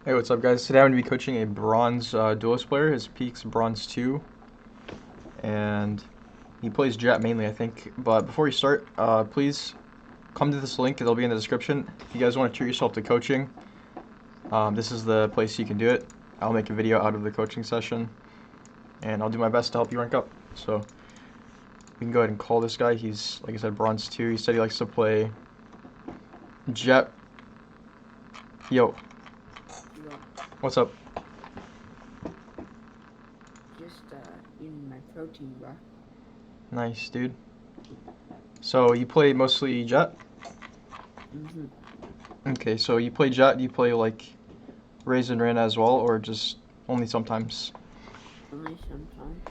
Hey, what's up, guys? Today I'm going to be coaching a bronze duelist player. His peak's bronze 2, and he plays Jett mainly, I think. But before we start, please come to this link. It'll be in the description. If you guys want to treat yourself to coaching, this is the place you can do it. I'll make a video out of the coaching session, and I'll do my best to help you rank up. So we can go ahead and call this guy. He's, like I said, bronze 2. He said he likes to play Jett. Yo, Well, what's up? just eating my protein bar. Nice, dude. So you play mostly Jett? Mm-hmm. Okay, so you play Jett, do you play like Raisin Rana as well, or just only sometimes? Only sometimes.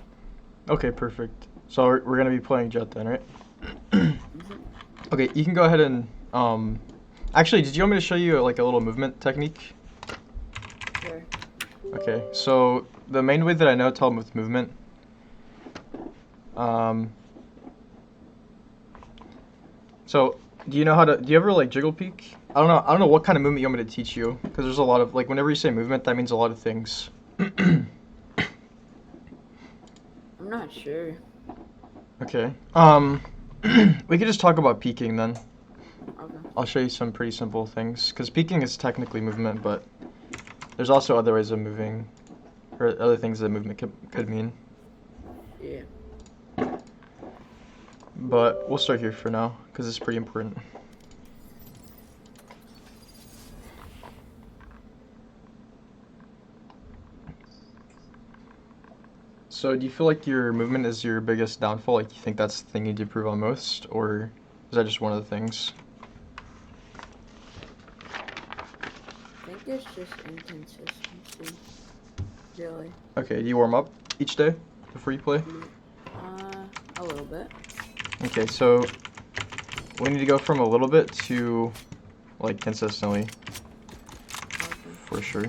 Okay, perfect. So we're gonna be playing Jett then, right? Mm-hmm. Okay, you can go ahead and actually, did you want me to show you like a little movement technique? Sure. Okay, so the main way that I know to help with movement, so do you know how to? Do you ever like jiggle peek? I don't know. I don't know what kind of movement you want me to teach you, because there's a lot of like whenever you say movement, that means a lot of things. I'm not sure. Okay. We could just talk about peeking then. Okay. I'll show you some pretty simple things, because peeking is technically movement, but there's also other ways of moving, or other things that movement could mean. Yeah. But we'll start here for now, because it's pretty important. So do you feel like your movement is your biggest downfall? Like you think that's the thing you need to improve on most, or is that just one of the things? I think it's just inconsistency. Really. Okay, do you warm up each day before you play? A little bit. Okay, so we need to go from a little bit to like consistently, Okay. for sure.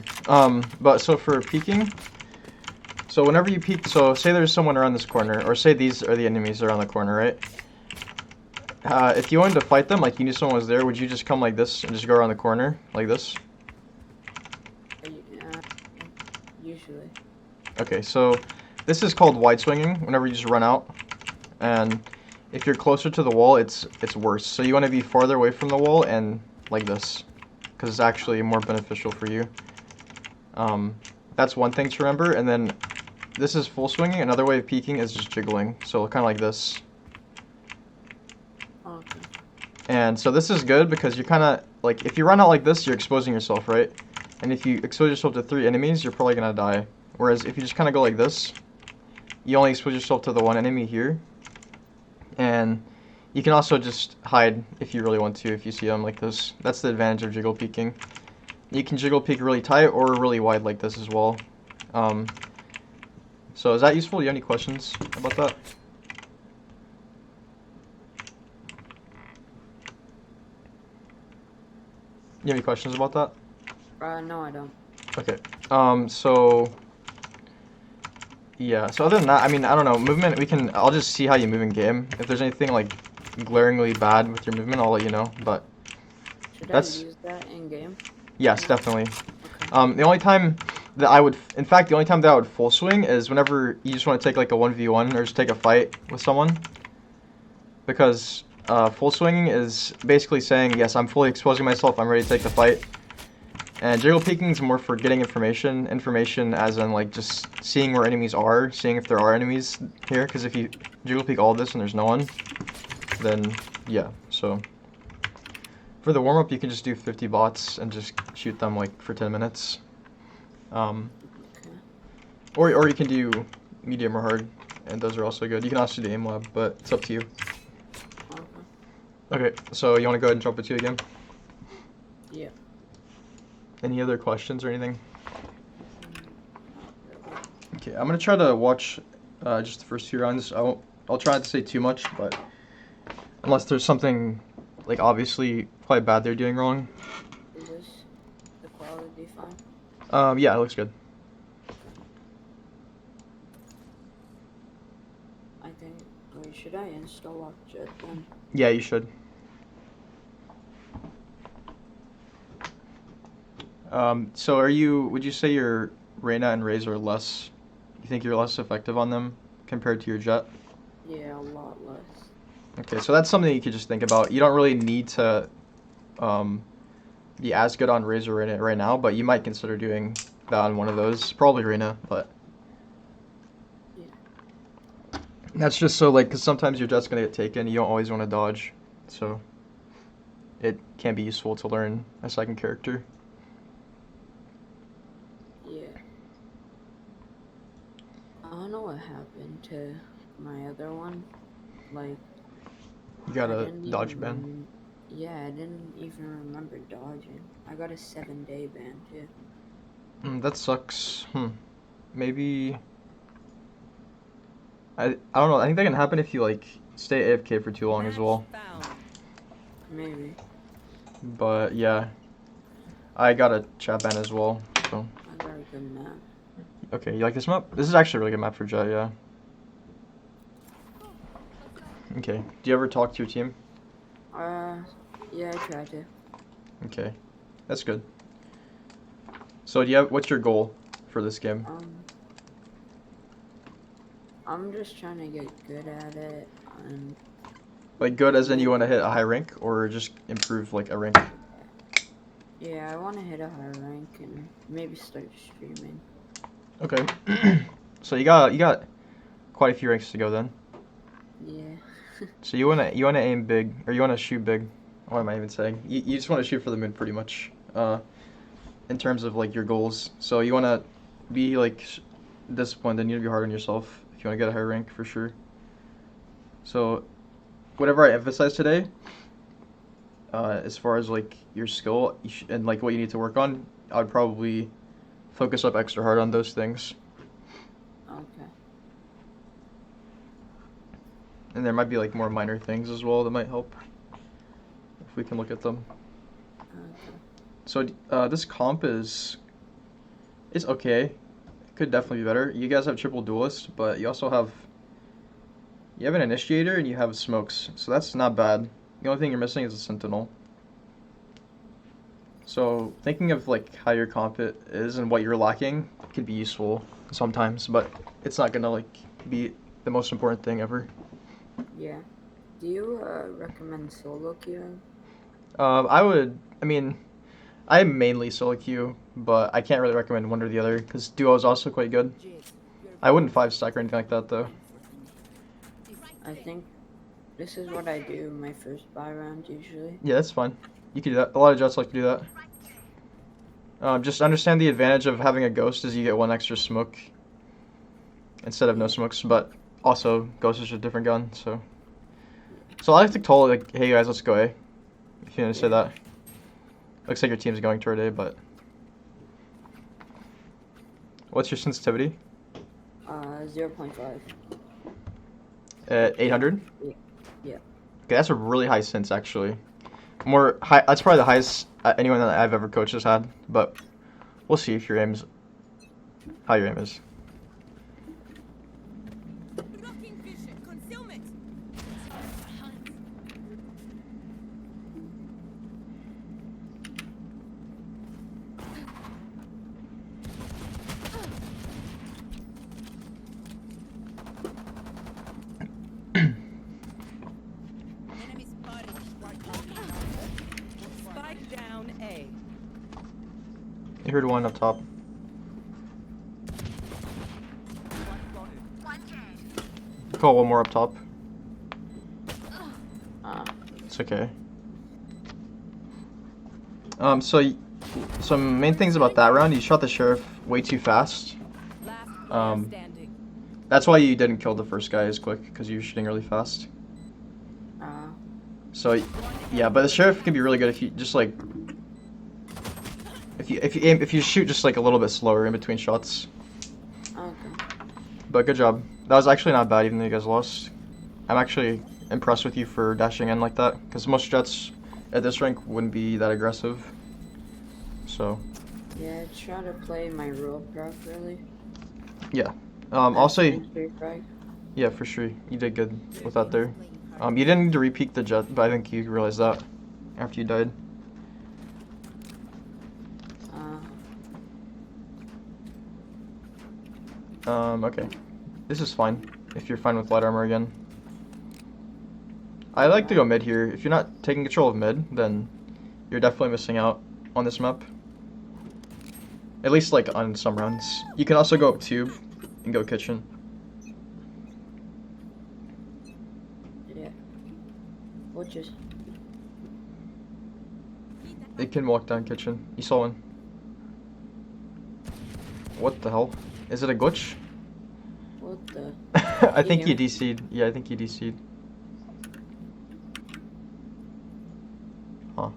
But so for peeking, so whenever you peek, so say there's someone around this corner, or say these are the enemies around the corner, right? If you wanted to fight them, like you knew someone was there, would you just come like this and just go around the corner like this? Usually. Okay, so this is called wide swinging, whenever you just run out. And if you're closer to the wall, it's worse. So you want to be farther away from the wall and like this, because it's actually more beneficial for you. That's one thing to remember. And then this is full swinging. Another way of peeking is just jiggling. So kind of like this. Okay. And so this is good because you're kind of like, if you run out like this, you're exposing yourself, right? And if you expose yourself to 3 enemies, you're probably gonna die. Whereas if you just kind of go like this, you only expose yourself to the one enemy here. And you can also just hide if you really want to, if you see them like this. That's the advantage of jiggle peeking. You can jiggle peek really tight or really wide like this as well. So is that useful? Do you have any questions about that? You have any questions about that? No, I don't. Okay. So yeah. So other than that, I mean, I don't know. Movement, I'll just see how you move in game. If there's anything like glaringly bad with your movement, I'll let you know. But Should that's, I use that in game? yes, definitely. Okay. The only time that in fact, the only time that I would full swing is whenever you just want to take like a 1v1 or just take a fight with someone. Because full swinging is basically saying, yes, I'm fully exposing myself, I'm ready to take the fight. And jiggle peeking is more for getting information as in like just seeing where enemies are, seeing if there are enemies here. Because if you jiggle peek all of this and there's no one, then yeah, so. For the warm-up, you can just do 50 bots and just shoot them like for 10 minutes. Okay. Or you can do medium or hard, and those are also good. You can also do aim lab, but it's up to you. Okay. Okay, so you want to go ahead and jump it to again? Yeah. Any other questions or anything? Not really. Okay, I'm gonna try to watch just the first few rounds. I'll try not to say too much, but unless there's something like obviously quite bad they're doing wrong. Is this the quality fine? Yeah, it looks good. I think. Wait, should I install Jett then? Yeah, you should. So would you say your Reyna and Raze are less, you think you're less effective on them compared to your Jett? Yeah, a lot less. Okay, so that's something you could just think about. You don't really need to um, be as good on Raze or Reyna right now, but you might consider doing that on one of those. Probably Reyna, but Yeah. that's just so like, because sometimes your Jett's gonna get taken, you don't always want to dodge, so it can be useful to learn a second character. Yeah. I don't know what happened to my other one. Like, You got I a didn't dodge even ban. yeah, I didn't even remember dodging. I got a 7-day ban too. That sucks. Maybe I don't know. I think that can happen if you like stay AFK for too long as well. Maybe. But yeah, I got a chat ban as well. So I got a good map. okay, you like this map? This is actually a really good map for Jett. Yeah. Okay. Do you ever talk to your team? Yeah, I tried to. Okay, that's good. So what's your goal for this game? I'm just trying to get good at it, and Like good as in you want to hit a high rank, or just improve like a rank? yeah, I want to hit a high rank and maybe start streaming. Okay. So you got quite a few ranks to go then. Yeah. So you wanna aim big, or you wanna shoot big. What am I even saying? You just wanna shoot for the moon pretty much. In terms of like your goals. So you wanna be like disciplined, and you need to be hard on yourself if you wanna get a high rank for sure. So whatever I emphasize today, as far as like your skill and like what you need to work on, I would probably focus up extra hard on those things. Okay. And there might be like more minor things as well that might help if we can look at them. Okay. So this comp is okay. It could definitely be better. You guys have triple duelist, but you also have an initiator and you have smokes, so that's not bad. The only thing you're missing is a sentinel. So thinking of like how your comp is and what you're lacking could be useful sometimes, but it's not gonna like be the most important thing ever. Yeah. Do you recommend solo queuing? I mean, I mainly solo queue, but I can't really recommend one or the other because duo is also quite good. I wouldn't 5-stack or anything like that though. I think this is what I do my first buy round usually. Yeah, that's fine. You can do that. A lot of Jets like to do that. Just understand the advantage of having a ghost is you get one extra smoke instead of no smokes, but also ghost is a different gun, so. So I like to tell like, hey guys, let's go A. If you want to say that. Looks like your team's going toward A, but. What's your sensitivity? 0.5. At 800? Yeah. Okay, that's a really high sense actually. That's probably the highest anyone that I've ever coached has had, but we'll see if how your aim is. You heard one up top. Call one more up top. It's okay. Some main things about that round, you shot the sheriff way too fast. That's why you didn't kill the first guy as quick, because you were shooting really fast. So, yeah, but the sheriff can be really good if you just like if you shoot just like a little bit slower in between shots. Okay. But good job. That was actually not bad, even though you guys lost. I'm actually impressed with you for dashing in like that, because most Jets at this rank wouldn't be that aggressive. So. Yeah, I try to play my role properly. Yeah. Also. Yeah, for sure. You did good with that there. You didn't need to re-peek the Jett, but I think you realized that after you died. Okay. This is fine, if you're fine with light armor again. I like to go mid here. If you're not taking control of mid, then you're definitely missing out on this map. At least, like, on some runs. You can also go up tube and go kitchen. Yeah. We'll just... It can walk down kitchen. You saw one. What the hell? Is it a glitch? What the... I think you DC'd. Yeah, I think you DC'd. Huh.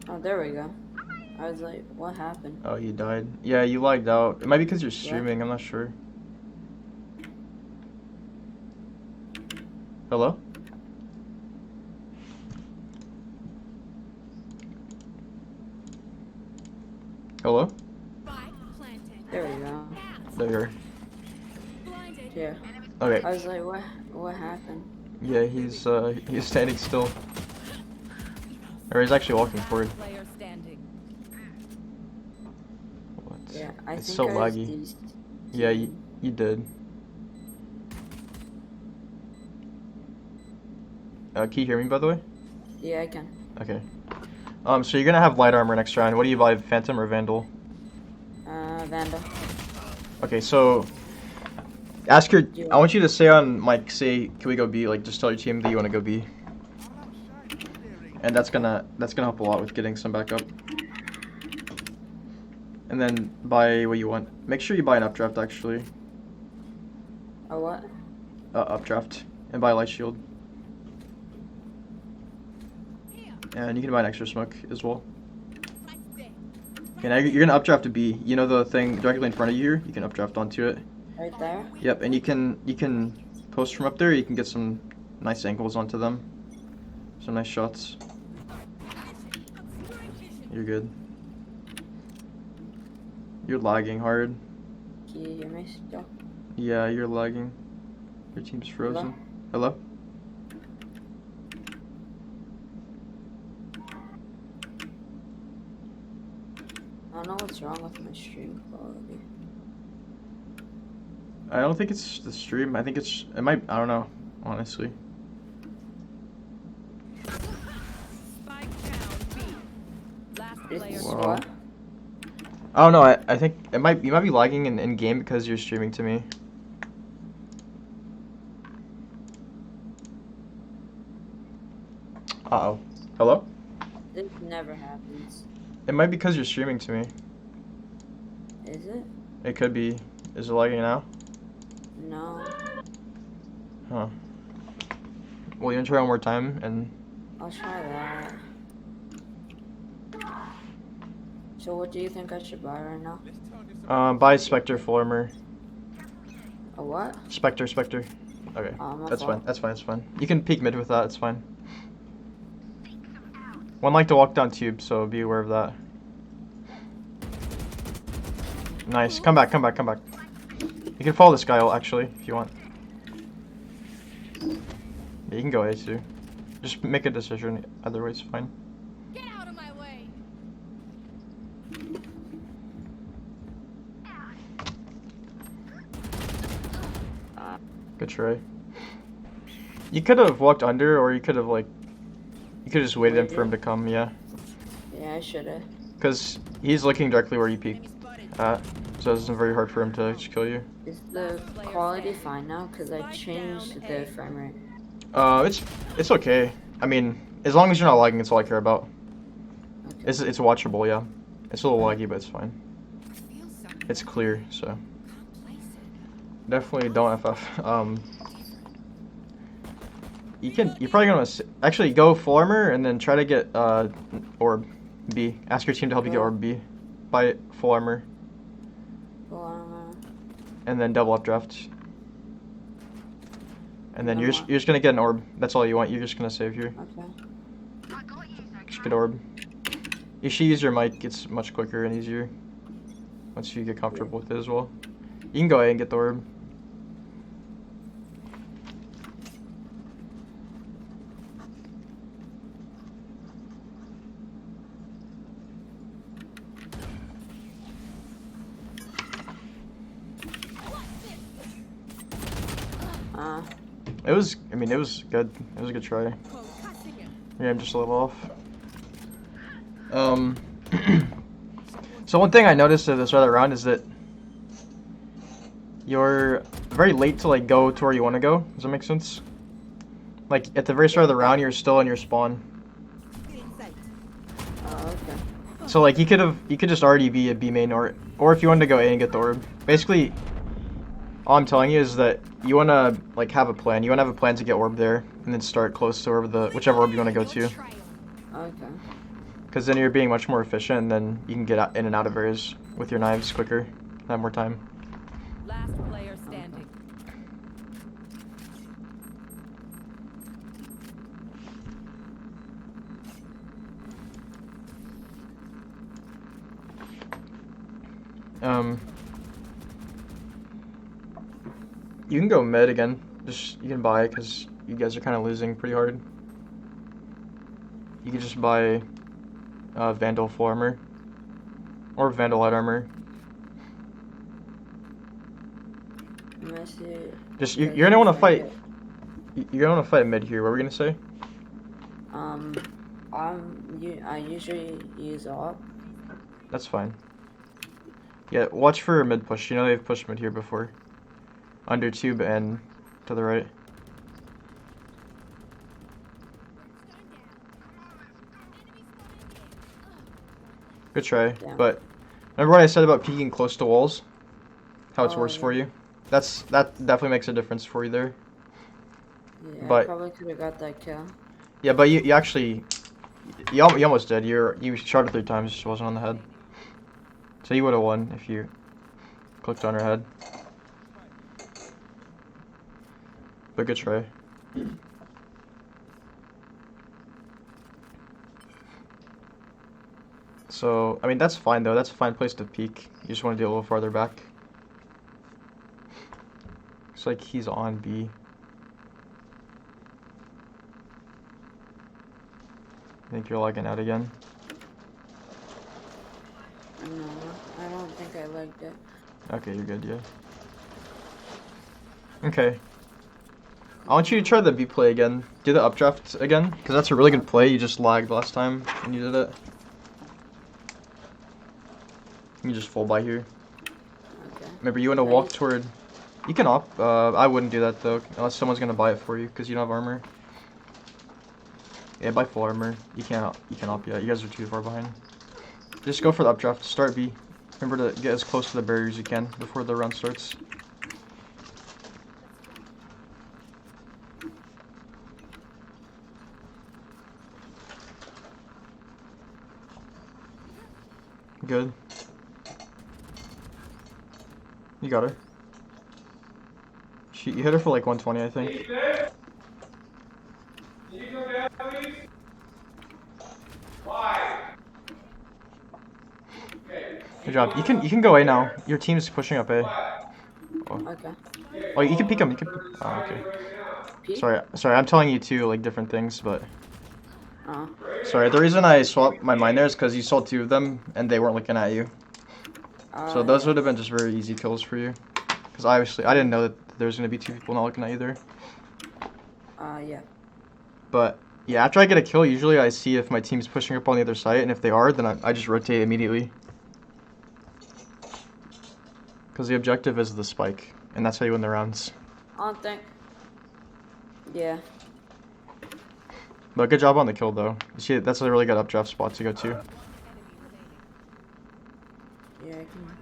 Oh, there we go. I was like, what happened? Oh, you died. Yeah, you lagged out. It might be because you're streaming. I'm not sure. Hello? Hello? There we go. There you are. Yeah. Okay. I was like, what happened? Yeah, he's standing still. Or he's actually walking forward. What? Yeah, I It's think so I was laggy. Yeah, you did. Can you hear me, by the way? Yeah, I can. Okay. So you're gonna have light armor next round. What do you buy, Phantom or Vandal? Vandal. Okay, so ask your. I want you to say on mic, say, "Can we go B?" Like, just tell your team that you want to go B. And that's gonna help a lot with getting some backup. And then buy what you want. Make sure you buy an updraft actually. A what? Updraft, and buy a light shield. And you can buy an extra smoke as well. Okay, now you're gonna updraft to B. You know the thing directly in front of you here? You can updraft onto it. Right there? Yep, and you can post from up there. You can get some nice angles onto them. Some nice shots. You're good. You're lagging hard. Can you hear me still? Yeah, you're lagging. Your team's frozen. Hello? I don't know what's wrong with my stream quality. I don't think it's the stream. I think it might, I don't know, honestly. It's Wow. what? I don't know. I think you might be lagging in game because you're streaming to me. Uh-oh. Hello? This never happens. It might be because you're streaming to me. Is it? It could be. Is it lagging now? No. Huh. Well, you want to try one more time and... I'll try that. So what do you think I should buy right now? Buy Spectre full armor. A what? Spectre. Okay. That's fine. That's fine. You can peek mid with that. It's fine. One like to walk down tube, so be aware of that. Nice. Come back. You can follow this guy actually if you want. Yeah, you can go A too. Just make a decision. Either way, it's fine. Get out of my way. Good try. You could have walked under, or you could have just waited for him to come. Yeah. Yeah, I should have. Because he's looking directly where you peek at, so it's very hard for him to just kill you. Is the quality fine now? Because I changed the frame rate. It's okay. I mean, as long as you're not lagging, it's all I care about. Okay. It's watchable, yeah. It's a little laggy, but it's fine. It's clear, so definitely don't FF. You're probably gonna actually go full armor and then try to get orb B. Ask your team to help you get orb B. Buy full armor. Full armor. And then double updraft. And then you're just gonna get an orb. That's all you want. You're just gonna save here. Okay. Just get orb. You should use your mic. It's much quicker and easier once you get comfortable with it as well. You can go ahead and get the orb. It was, I mean, it was good. It was a good try. Yeah, I'm just a little off. So one thing I noticed at this other round is that you're very late to like go to where you want to go. Does that make sense? Like at the very start of the round, you're still in your spawn. Okay. So like you could just already be a B-Main or if you wanted to go A and get the orb. Basically, all I'm telling you is that you want to like have a plan. You want to have a plan to get orb there and then start close to whichever orb you want to go to. Okay. Because then you're being much more efficient, and then you can get in and out of areas with your knives quicker, have more time. Last player standing. You can go mid again. Just you can buy it because you guys are kind of losing pretty hard. You can just buy Vandal full armor or Vandal light armor. Just you're gonna want to fight. You're gonna want to fight mid here. What were we gonna say? I usually use op. That's fine. Yeah, watch for mid push. You know they've pushed mid here before. Under tube and to the right. Good try. Yeah. But remember what I said about peeking close to walls? How it's worse yeah. for you? That definitely makes a difference for you there. Yeah, But- I probably could have got that kill. Yeah, but you actually you almost did. You shot it 3 times, just wasn't on the head. So you would have won if you clicked on her head. But good try. So, I mean, that's fine though. That's a fine place to peek. You just want to be a little farther back. Looks like he's on B. I think you're lagging out again. No, I don't think I liked it. Okay, you're good, yeah. Okay. I want you to try the B play again. Do the updraft again, because that's a really good play. You just lagged last time when you did it. You just full by here. Okay. Remember, you want to walk toward... You can op. I wouldn't do that, though, unless someone's going to buy it for you, because you don't have armor. Yeah, buy full armor. You can't op yet. You guys are too far behind. Just go for the updraft. Start B. Remember to get as close to the barrier as you can before the round starts. Good. You got her. You hit her for like 120, I think. Good job. You can go A now. Your team's pushing up A. Oh, Okay. oh you can peek them. You can. Oh, okay. Peek? Sorry. I'm telling you two like different things, but. Oh. Sorry. The reason I swapped my mind there is because you saw 2 of them and they weren't looking at you. So those would have been just very easy kills for you. Because obviously I didn't know that there was gonna be 2 people not looking at you there. Yeah. But yeah, after I get a kill, usually I see if my team's pushing up on the other side, and if they are, then I just rotate immediately. Because the objective is the spike, and that's how you win the rounds. I don't think. Yeah. But good job on the kill, though. You see, that's a really good updraft spot to go to. Yeah, I can.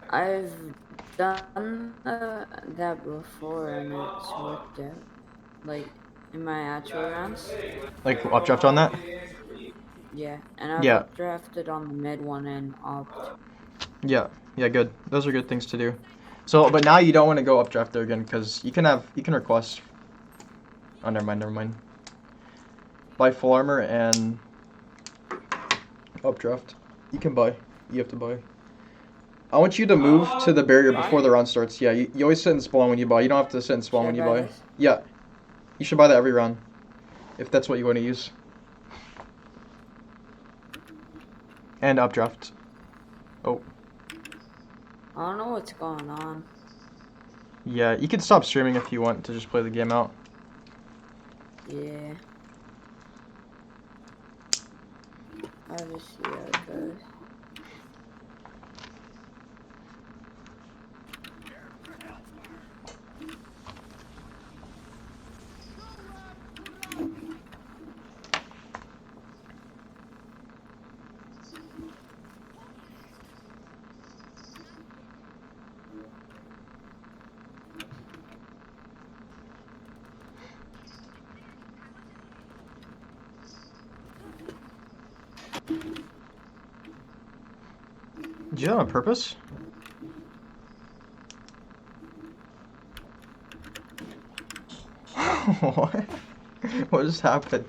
I've done that before and it's worked out. Like, in my actual rounds. Like, updraft on that? Yeah, and I've Yeah. drafted on the mid one and opt. Yeah, good. Those are good things to do. So, but now you don't want to go updraft there again, because you can request... Oh, never mind. Buy full armor and... Updraft. You can buy. You have to buy. I want you to move to the barrier before the round starts. Yeah, you always sit in spawn when you buy. You don't have to sit in spawn when you buy. This? Yeah. You should buy that every round. If that's what you want to use. And updraft. Oh. I don't know what's going on. Yeah, you can stop streaming if you want to just play the game out. Yeah. I'll just see how it goes. Did you do that on purpose? What? What just happened?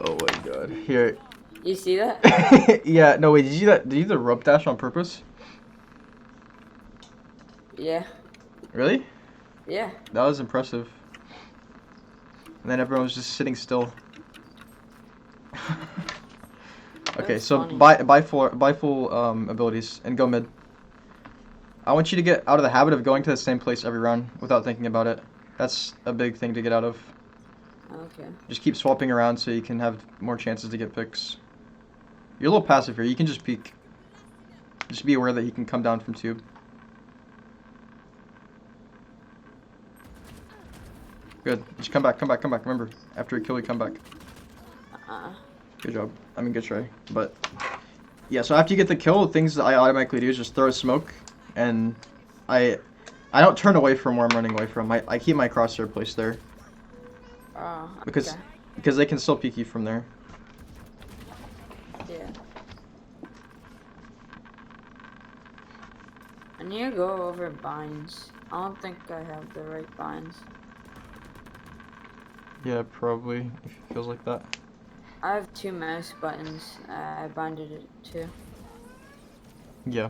Oh my god. Here. You see that? Yeah, no wait, did you do that? Did you do the rope dash on purpose? Yeah. Really? Yeah. That was impressive. And then everyone was just sitting still. Okay, That's so funny. buy full abilities and go mid. I want you to get out of the habit of going to the same place every round without thinking about it. That's a big thing to get out of. Okay. Just keep swapping around so you can have more chances to get picks. You're a little passive here. You can just peek. Just be aware that he can come down from tube. Good. Just come back. Remember, after a kill, you come back. Good job. I mean, good try. But yeah, so after you get the kill, things that I automatically do is just throw a smoke, and I don't turn away from where I'm running away from. I keep my crosshair placed there because Okay. they can still peek you from there. Yeah. I need to go over binds. I don't think I have the right binds. Yeah, probably if it feels like that. I have 2 mouse buttons. I binded it too. Yeah.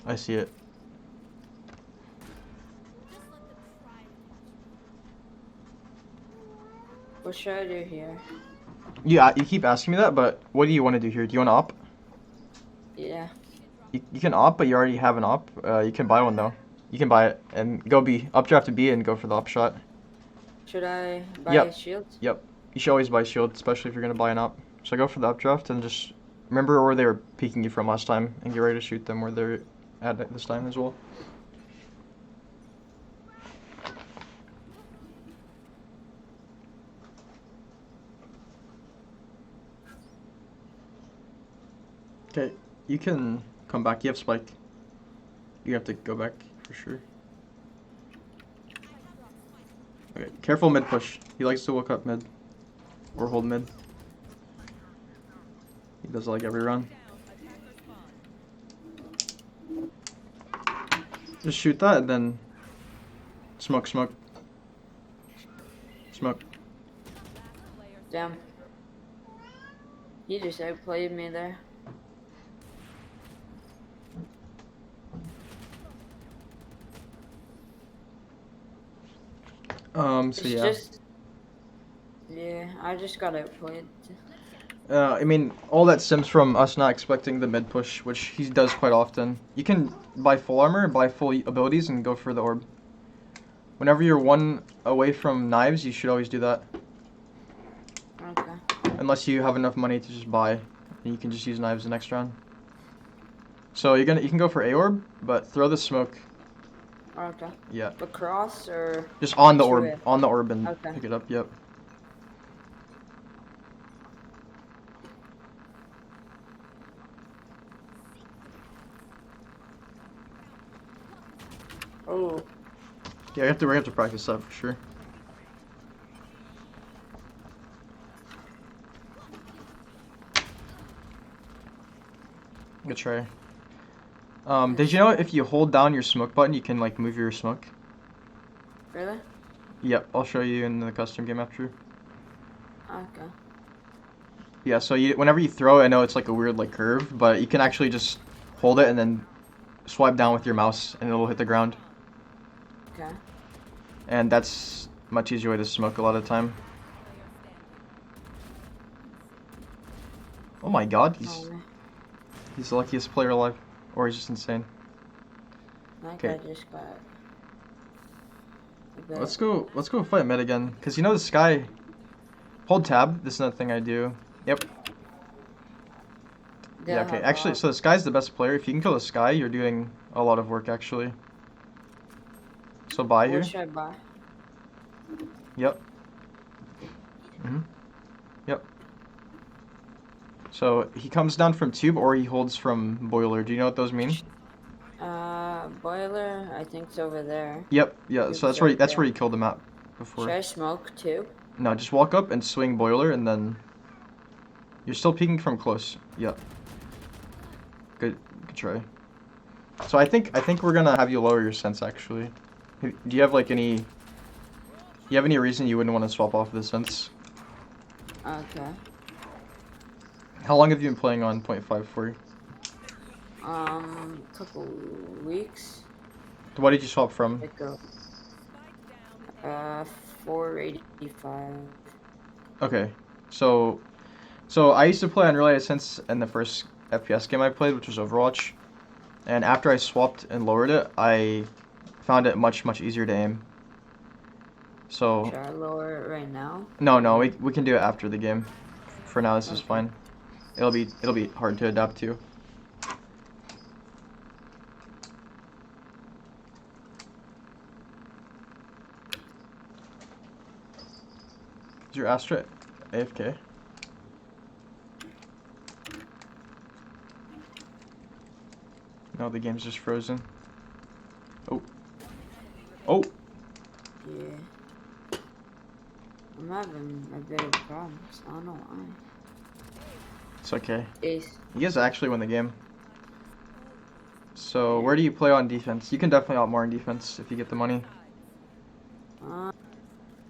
I see it. What should I do here? Yeah, you keep asking me that, but what do you want to do here? Do you want to op? Yeah. You can op, but you already have an op. You can buy one though. You can buy it and go B. Updraft to B and go for the op shot. Should I buy Yep. shields? Yep. You should always buy shield, especially if you're gonna buy an op. So go for the updraft and just remember where they were peeking you from last time and get ready to shoot them where they're at this time as well. Okay, you can come back. You have spike. You have to go back for sure. Okay, careful mid push. He likes to look up mid or hold mid. He does it like every run. Just shoot that and then smoke. Damn. He just outplayed me there. So yeah. Yeah, I just got outplayed. I mean, all that stems from us not expecting the mid push, which he does quite often. You can buy full armor, buy full abilities, and go for the orb. Whenever you're one away from knives, you should always do that. Okay. Unless you have enough money to just buy, and you can just use knives the next round. So you can go for A orb, but throw the smoke. Okay. Yeah. Across or Just on the through orb, it? and Okay. pick it up. Yep. Oh. Yeah, we have to practice that for sure. Good try. Did you know if you hold down your smoke button, you can like move your smoke? Really? Yep, I'll show you in the custom game after. Okay. Yeah, so whenever you throw it, I know it's like a weird like curve, but you can actually just hold it and then swipe down with your mouse and it'll hit the ground. Okay. And that's a much easier way to smoke a lot of the time. Oh my god, Oh, man. He's the luckiest player alive, or he's just insane. That Okay. guy just got. a bit- Let's go fight mid again, cause you know this guy. Hold tab. This is another thing I do. Yep. They'll Yeah. Okay. have Actually, up. so this guy's the best player. If you can kill this guy, you're doing a lot of work actually. So buy here. What should I buy? Yep. Yep. So he comes down from tube or he holds from boiler. Do you know what those mean? Boiler. I think it's over there. Yep. Yeah. Tube's So that's where right that's where there. you killed him at Should before. I smoke too? No, just walk up and swing boiler, and then you're still peeking from close. Yep. Good try. So I think we're gonna have you lower your sense actually. Do you have like any? Do you have any reason you wouldn't want to swap off the sense? Okay. How long have you been playing on 0.5 for? Couple weeks. What did you swap from? Let go. 485. Okay, so I used to play on Relay Sense in the first FPS game I played, which was Overwatch, and after I swapped and lowered it, I found it much easier to aim. So Should I lower it right now? no, we can do it after the game. For now, this is Okay. fine. It'll be hard to adapt to. Is your Astra AFK? No, the game's just frozen. Oh, Yeah. I'm having a bit of problems. I don't know why. it's okay. Ace. You guys actually win the game. So where do you play on defense? You can definitely out more on defense if you get the money.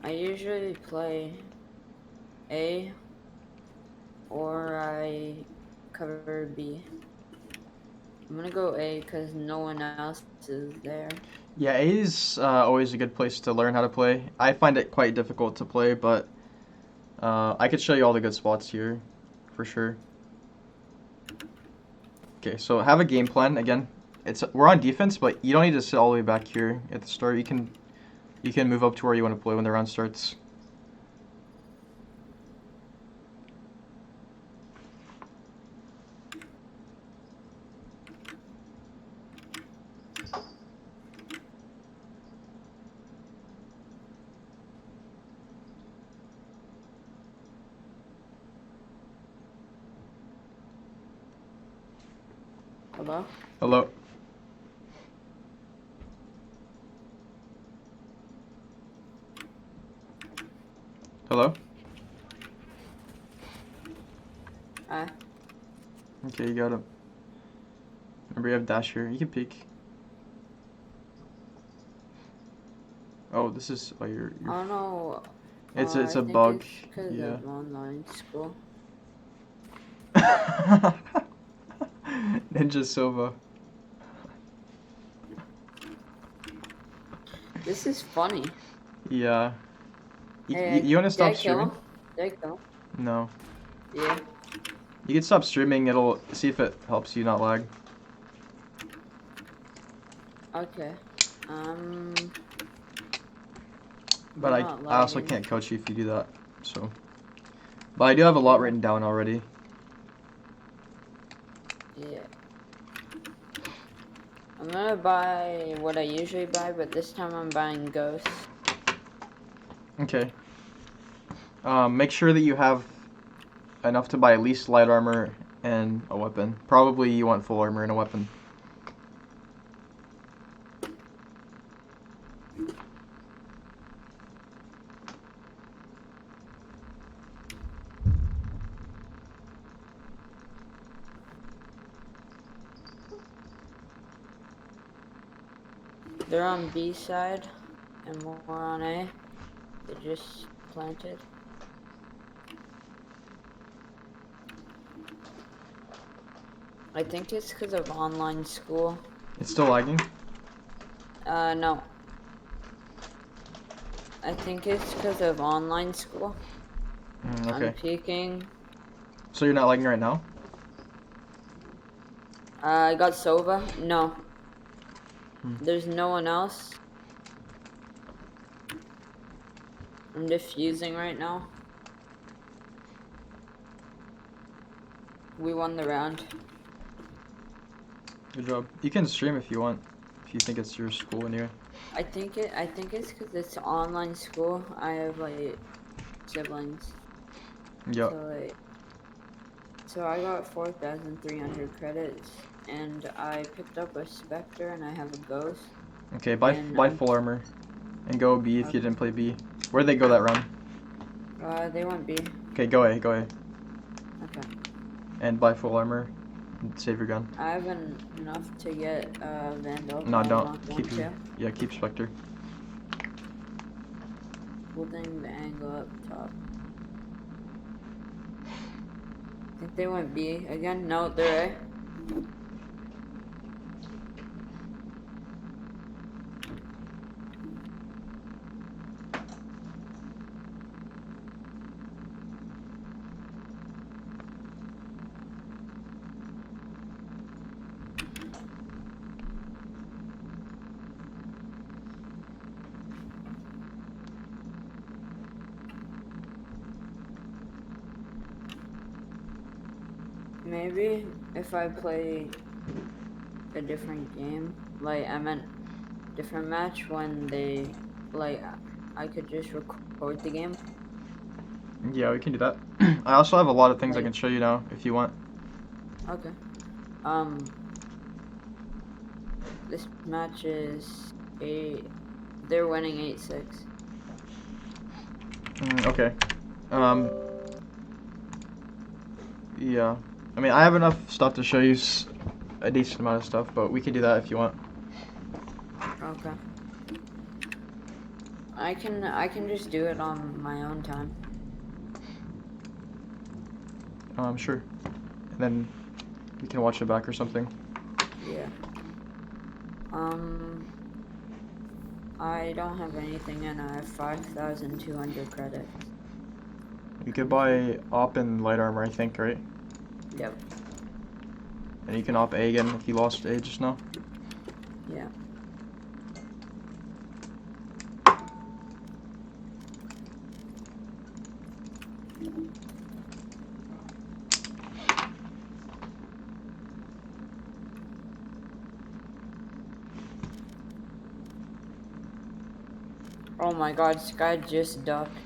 I usually play A or I cover B. I'm gonna go A because no one else is there. Yeah, A is always a good place to learn how to play. I find it quite difficult to play, but I could show you all the good spots here, for sure. Okay, so have a game plan again. We're on defense, but you don't need to sit all the way back here at the start. You can move up to where you want to play when the round starts. Hello? Hello. Hello? Hi. Okay, you got him. Remember you have dash here. You can peek. Oh, this is you're I don't know. it's I a think bug. it's 'cause Yeah. of online school. Ninja Silva. This is funny. Yeah. Hey, You want to did I stop kill streaming? him? Did I kill him? No. Yeah. You can stop streaming. It'll see if it helps you not lag. Okay. But I'm I not also lagging. can't coach you if you do that. So. But I do have a lot written down already. Yeah. I'm gonna buy what I usually buy, but this time I'm buying ghosts. Okay. Make sure that you have enough to buy at least light armor and a weapon. Probably you want full armor and a weapon. They're on B side, and more on A. They just planted. I think it's because of online school. It's still lagging? No. I think it's because of online school. Okay. I'm peeking. So you're not lagging right now? I got Sova. No. Hmm. There's no one else. I'm diffusing right now. We won the round. Good job. You can stream if you want. If you think it's your school anyway. I think it's because it's online school. I have like siblings. Yeah. So I got 4,300 credits, and I picked up a Spectre, and I have a Ghost. Okay, buy And full armor. And go B if you Okay. didn't play B. Where'd they go that round? They went B. Okay, go A, go A. Okay. And buy full armor. And save your gun. I have enough to get Vandal. No, I don't. want Keep one your, too. yeah, keep Spectre. Holding the angle up top. I think they went B again. No, they're A. Maybe if I play a different game, like I meant different match when they, like, I could just record the game. Yeah, we can do that. I also have a lot of things I Like, can show you now if you want. okay. This match is they're winning 8-6. Okay. Yeah. I mean, I have enough stuff to show you a decent amount of stuff, but we can do that if you want. Okay. I can just do it on my own time. Sure. And then you can watch it back or something. Yeah. I don't have anything and I have 5,200 credits. You could buy op and light armor, I think, right? Yep. And you can op A again if you lost A just now. Yeah. Oh my god, Sky just ducked.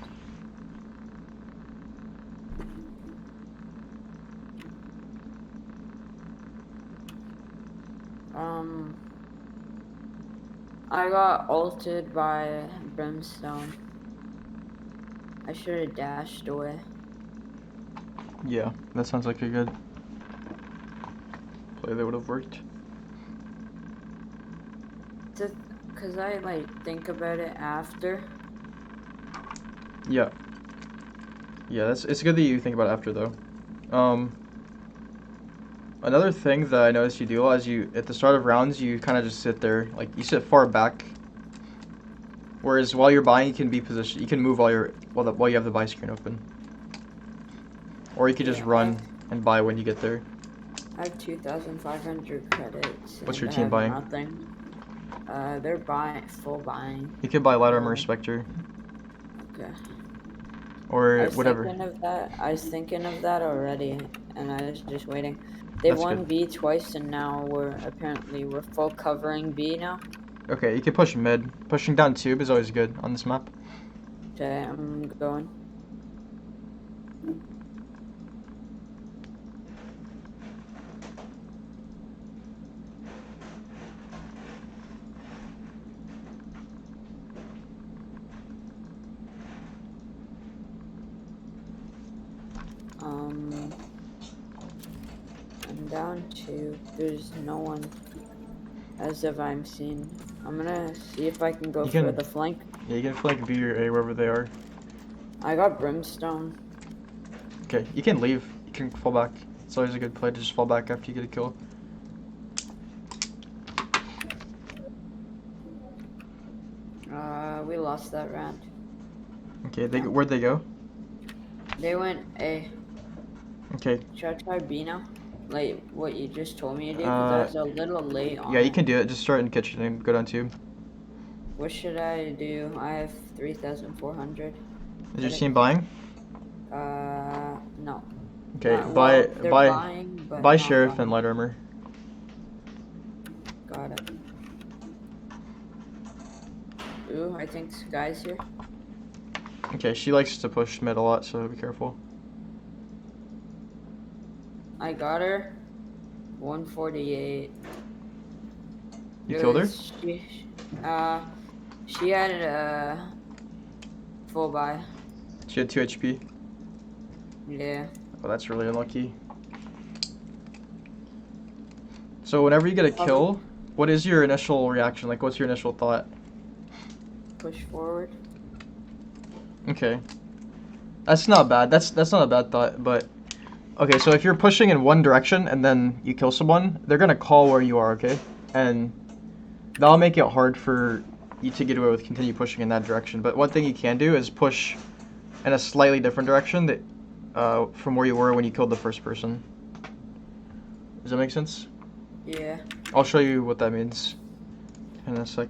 I got ulted by Brimstone. I should have dashed away. Yeah, that sounds like a good play that would have worked. Cause I like think about it after. Yeah. Yeah, it's good that you think about it after though. Another thing that I noticed you do is you at the start of rounds you kind of just sit there, like you sit far back. Whereas while you're buying, you can be positioned. You can move while you have the buy screen open. Or you could just run and buy when you get there. I have 2,500 credits. What's your and I team have buying? Nothing. They're full buying. You could buy light armor Spectre. Okay. Or I was whatever. I was thinking of that already, and I was just waiting. They won good. B twice, and now we're full covering B now. Okay, you can push mid. Pushing down tube is always good on this map. Okay, I'm going. I'm down to. There's no one as of I'm seeing. I'm gonna see if I can go for the flank. Yeah, you can flank B or A wherever they are. I got Brimstone. Okay, you can leave. You can fall back. It's always a good play to just fall back after you get a kill. We lost that round. Okay, where'd they go? They went A. Okay. Should I try B now? Like what you just told me to do, because I was a little late on Yeah, you it. can do it. Just start in kitchen and go down tube. What should I do? I have 3,400. Is your team buying? No. Okay, Well, they're buying, but buy not sheriff buying. and light armor. Got it. Ooh, I think Sky's here. Okay, she likes to push mid a lot, so be careful. I got her. 148. You killed her? She had a full buy. She had 2 HP. Yeah. Oh, that's really unlucky. So whenever you get a kill, what is your initial reaction? Like, what's your initial thought? Push forward. Okay. That's not bad. That's not a bad thought, but... Okay, so if you're pushing in one direction and then you kill someone, they're gonna call where you are, okay? And that'll make it hard for you to get away with continue pushing in that direction. But one thing you can do is push in a slightly different direction that from where you were when you killed the first person. Does that make sense? Yeah. I'll show you what that means in a sec.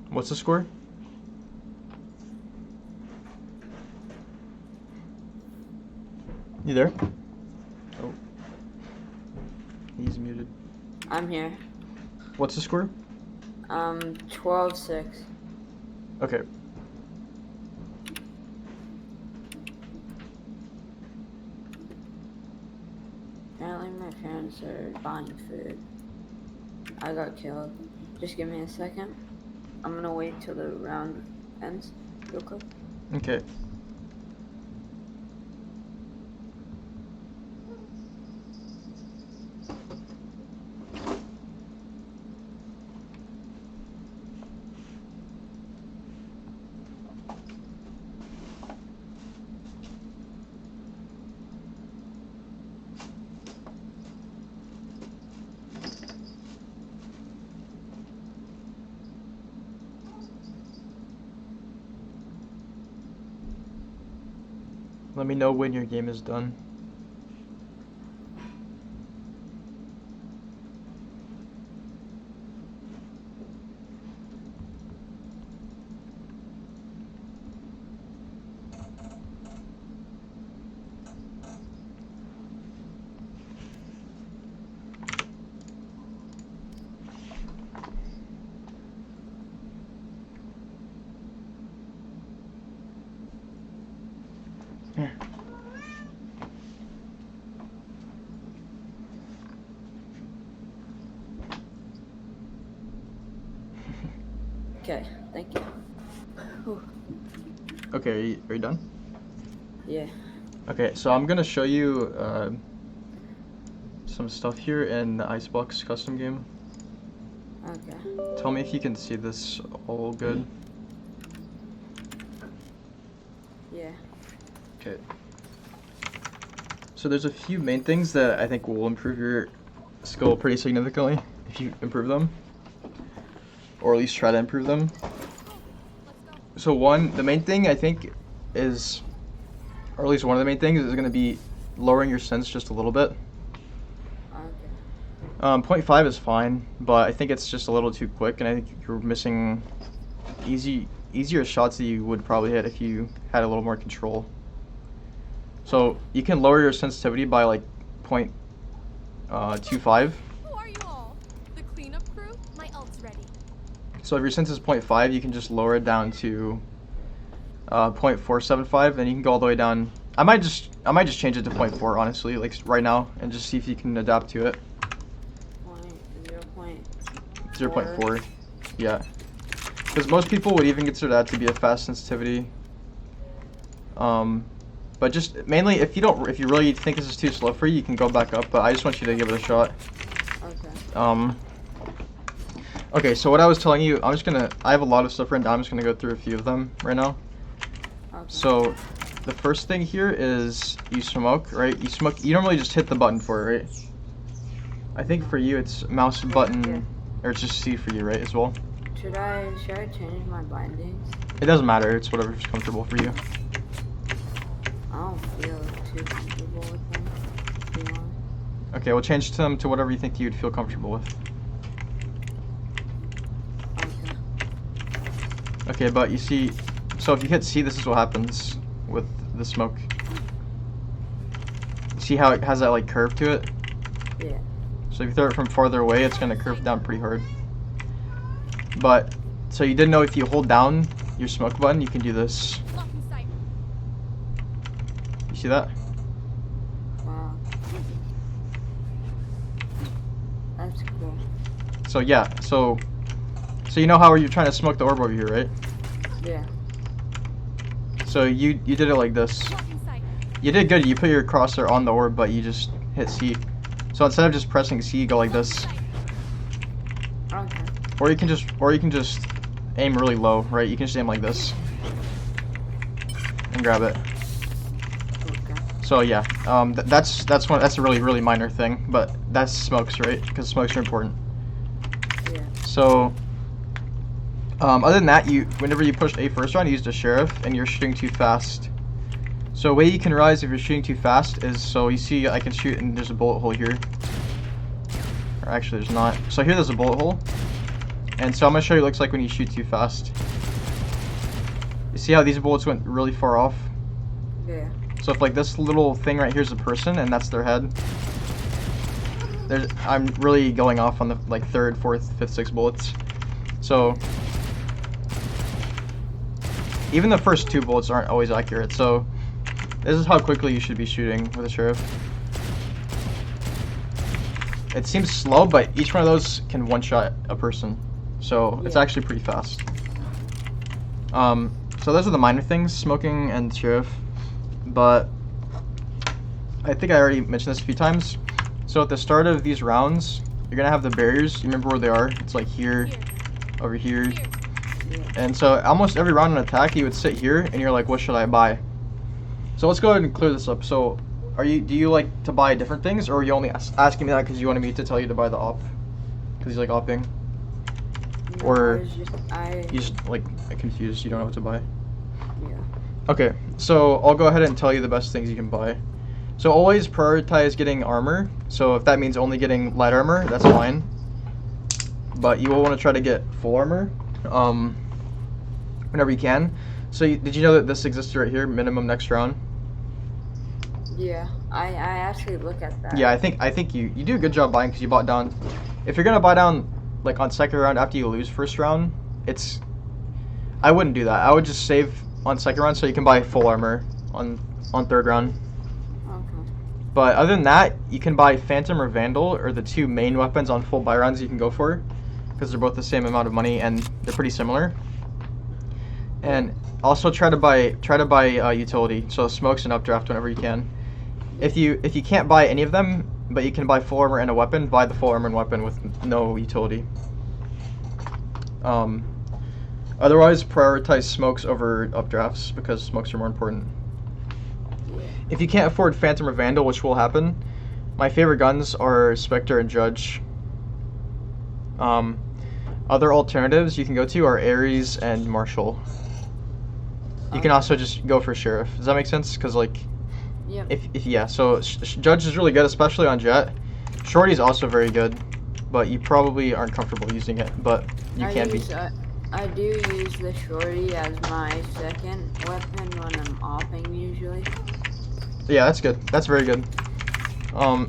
What's the score? You there? Oh. He's muted. I'm here. What's the score? 12-6. Okay. Apparently my parents are buying food. I got killed. Just give me a second. I'm gonna wait till the round ends real quick. Okay. Let me know when your game is done. Yeah. Okay, thank you. Whew. Okay, are you done? Yeah. Okay, so I'm gonna show you some stuff here in the ICEBOX custom game. Okay. Tell me if you can see this all good. Yeah. Okay. So there's a few main things that I think will improve your skill pretty significantly if you improve them. Or at least try to improve them. So the main thing I think is, or at least one of the main things is going to be lowering your sense just a little bit. Okay. 0.5 is fine, but I think it's just a little too quick, and I think you're missing easier shots that you would probably hit if you had a little more control. So you can lower your sensitivity by like 0.25. Who are you all? The cleanup crew? My ult's ready. So if your sense is 0.5, you can just lower it down to 0.475, and you can go all the way down. I might just change it to 0.4, honestly, like right now, and just see if you can adapt to it. 0.4, yeah. Because most people would even consider that to be a fast sensitivity. But just mainly, if you really think this is too slow for you, you can go back up. But I just want you to give it a shot. Okay. Okay, so what I was telling you, I have a lot of stuff written down. I'm just gonna go through a few of them right now. Okay. So the first thing here is you smoke, right? You normally just hit the button for it, right? I think for you it's mouse button, Yeah. or it's just C for you, right, as well? Should I change my bindings? It doesn't matter. It's whatever's comfortable for you. I don't feel too comfortable with them, to be honest. Okay, we'll change them to whatever you think you'd feel comfortable with. Okay. Okay, but you see, so if you hit C, this is what happens with the smoke. See how it has that like curve to it? Yeah. So if you throw it from farther away, it's gonna curve down pretty hard. But, so you didn't know if you hold down your smoke button, you can do this. Blocking sight. You see that? Wow. That's cool. So yeah, so you know how you're trying to smoke the orb over here, right? Yeah. So you did it like this. Blocking sight. You did good. You put your crosshair on the orb, but you just hit C. So instead of just pressing C, you go like this. Okay. Or you can just aim really low, right? You can just aim like this and grab it. Okay. So yeah, that's a really minor thing, but that's smokes, right? Because smokes are important. Yeah. So other than that, whenever you push A first round, you used a sheriff, and you're shooting too fast. So a way you can rise if you're shooting too fast is, so you see I can shoot and there's a bullet hole here. Or actually there's not. So here there's a bullet hole. And so I'm going to show you what it looks like when you shoot too fast. You see how these bullets went really far off? Yeah. So if like this little thing right here is a person and that's their head, I'm really going off on the like 3rd, 4th, 5th, 6th bullets. So even the first 2 bullets aren't always accurate. So this is how quickly you should be shooting with a sheriff. It seems slow, but each one of those can one-shot a person. So it's Yeah. actually pretty fast. So those are the minor things, smoking and sheriff. But I think I already mentioned this a few times. So at the start of these rounds, you're gonna have the barriers. You remember where they are? It's like here, Here. over here. Here. Yeah. And so almost every round in attack, you would sit here and you're like, what should I buy? So let's go ahead and clear this up. So do you like to buy different things, or are you only asking me that because you wanted me to tell you to buy the op? Because you like opping? No, Or I you just like confused, you don't know what to buy? yeah. Okay, so I'll go ahead and tell you the best things you can buy. So always prioritize getting armor. So if that means only getting light armor, that's fine. But you will want to try to get full armor whenever you can. So did you know that this existed right here, minimum next round? Yeah. I actually look at that. Yeah, I think you do a good job buying because you bought down. If you're gonna buy down like on 2nd round after you lose 1st round, I wouldn't do that. I would just save on 2nd round so you can buy full armor on 3rd round. Okay. But other than that, you can buy Phantom or Vandal, or the 2 main weapons on full buy rounds you can go for, because they're both the same amount of money and they're pretty similar. And also try to buy utility, so smokes and updraft whenever you can. If you can't buy any of them, but you can buy full armor and a weapon, buy the full armor and weapon with no utility. Otherwise, prioritize smokes over updrafts because smokes are more important. Yeah. If you can't afford Phantom or Vandal, which will happen, my favorite guns are Spectre and Judge. Other alternatives you can go to are Ares and Marshall. You can also just go for Sheriff. Does that make sense? Because like, Yep. so Judge is really good, especially on Jett. Shorty's also very good, but you probably aren't comfortable using it, but you can be. I do use the shorty as my 2nd weapon when I'm opping usually. Yeah, that's good. That's very good.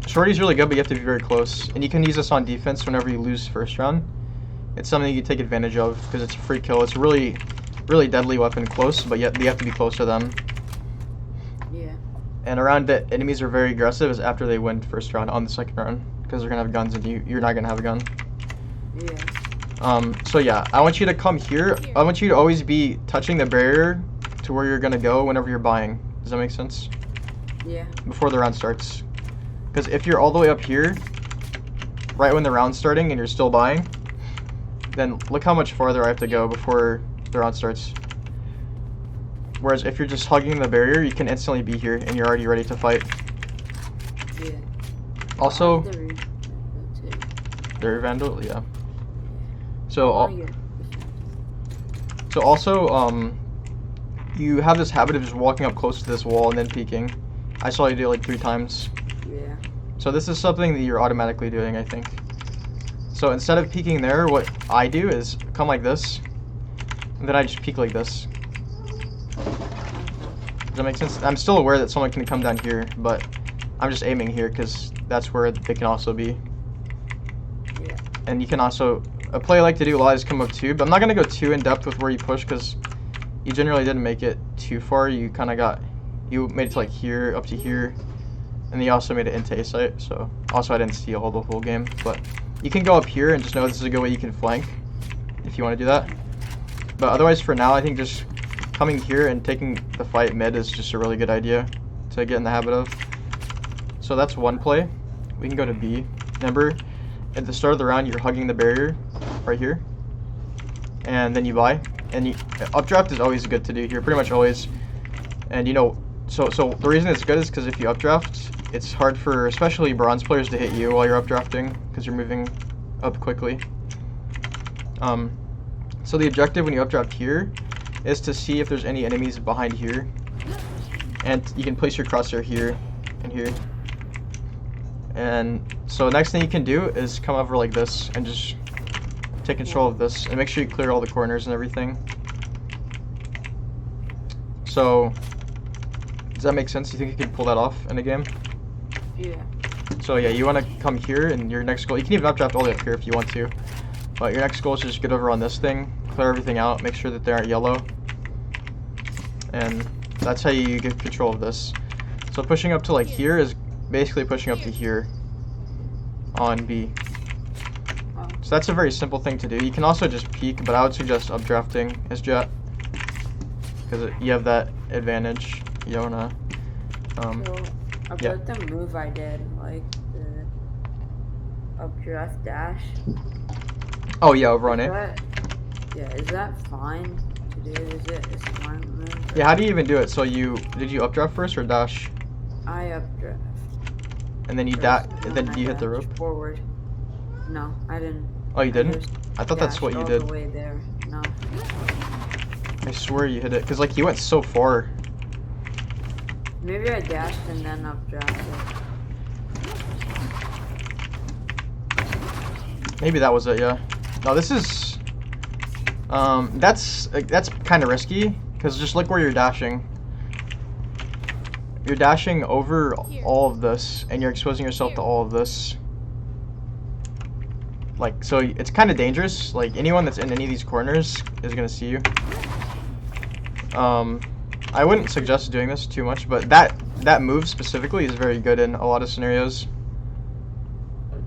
Shorty's really good, but you have to be very close. And you can use this on defense whenever you lose 1st round. It's something you can take advantage of because it's a free kill. It's a really deadly weapon close, but yet you have to be close to them. Yeah. And a round that enemies are very aggressive is after they win 1st round on the 2nd round, because they're gonna have guns and you're not gonna have a gun. Yeah. So yeah, I want you to come here. I want you to always be touching the barrier to where you're gonna go whenever you're buying. Does that make sense? Yeah. Before the round starts. Because if you're all the way up here, right when the round's starting and you're still buying, then look how much farther I have to go before the round starts. Whereas if you're just hugging the barrier, you can instantly be here and you're already ready to fight. Yeah. Also, The re- that's it. they're Vandal, yeah. So, Oh, yeah. So also, you have this habit of just walking up close to this wall and then peeking. I saw you do it like 3 times. Yeah. So this is something that you're automatically doing, I think. So instead of peeking there, what I do is come like this, and then I just peek like this. Does that make sense? I'm still aware that someone can come down here, but I'm just aiming here because that's where they can also be. Yeah. And you can also, a play I like to do a lot is come up too, but I'm not going to go too in depth with where you push because you generally didn't make it too far. You kind of got, you made it to like here, up to here, and then you also made it into A site. So also I didn't see all the whole game, but you can go up here and just know this is a good way you can flank if you want to do that. But otherwise for now, I think just coming here and taking the fight mid is just a really good idea to get in the habit of. So that's one play. We can go to B. Remember, at the start of the round, you're hugging the barrier right here, and then you buy. And updraft is always good to do here, pretty much always. And you know, so the reason it's good is because if you updraft, it's hard for especially bronze players to hit you while you're updrafting because you're moving up quickly. So the objective when you updraft here is to see if there's any enemies behind here, and you can place your crosshair here and here. And so next thing you can do is come over like this and just take control of this and make sure you clear all the corners and everything. So does that make sense? You think you can pull that off in a game? Yeah. So yeah, you want to come here, and your next goal, you can even updraft all the way up here if you want to, but your next goal is just get over on this thing, clear everything out, make sure that they aren't yellow, and that's how you get control of this. So pushing up to like here is basically pushing up to here on B. So that's a very simple thing to do. You can also just peek, but I would suggest updrafting as Jett because you have that advantage. You don't wanna. So about the move I did, like the updraft dash. Oh yeah, over on A. Is that fine to do? Is it a smart move? Yeah, how do you even do it? So did you updraft first or dash? I updraft. And then you hit the rope? Forward. No, I didn't. Oh, you didn't? I thought that's what you did. All the way there. No. I swear you hit it, because like you went so far. Maybe I dashed and then updrafted. Maybe that was it, yeah. No, this is that's kind of risky because just look where you're dashing. You're dashing over all of this and you're exposing yourself to all of this. Like, so it's kind of dangerous. Like anyone that's in any of these corners is gonna see you. I wouldn't suggest doing this too much, but that move specifically is very good in a lot of scenarios.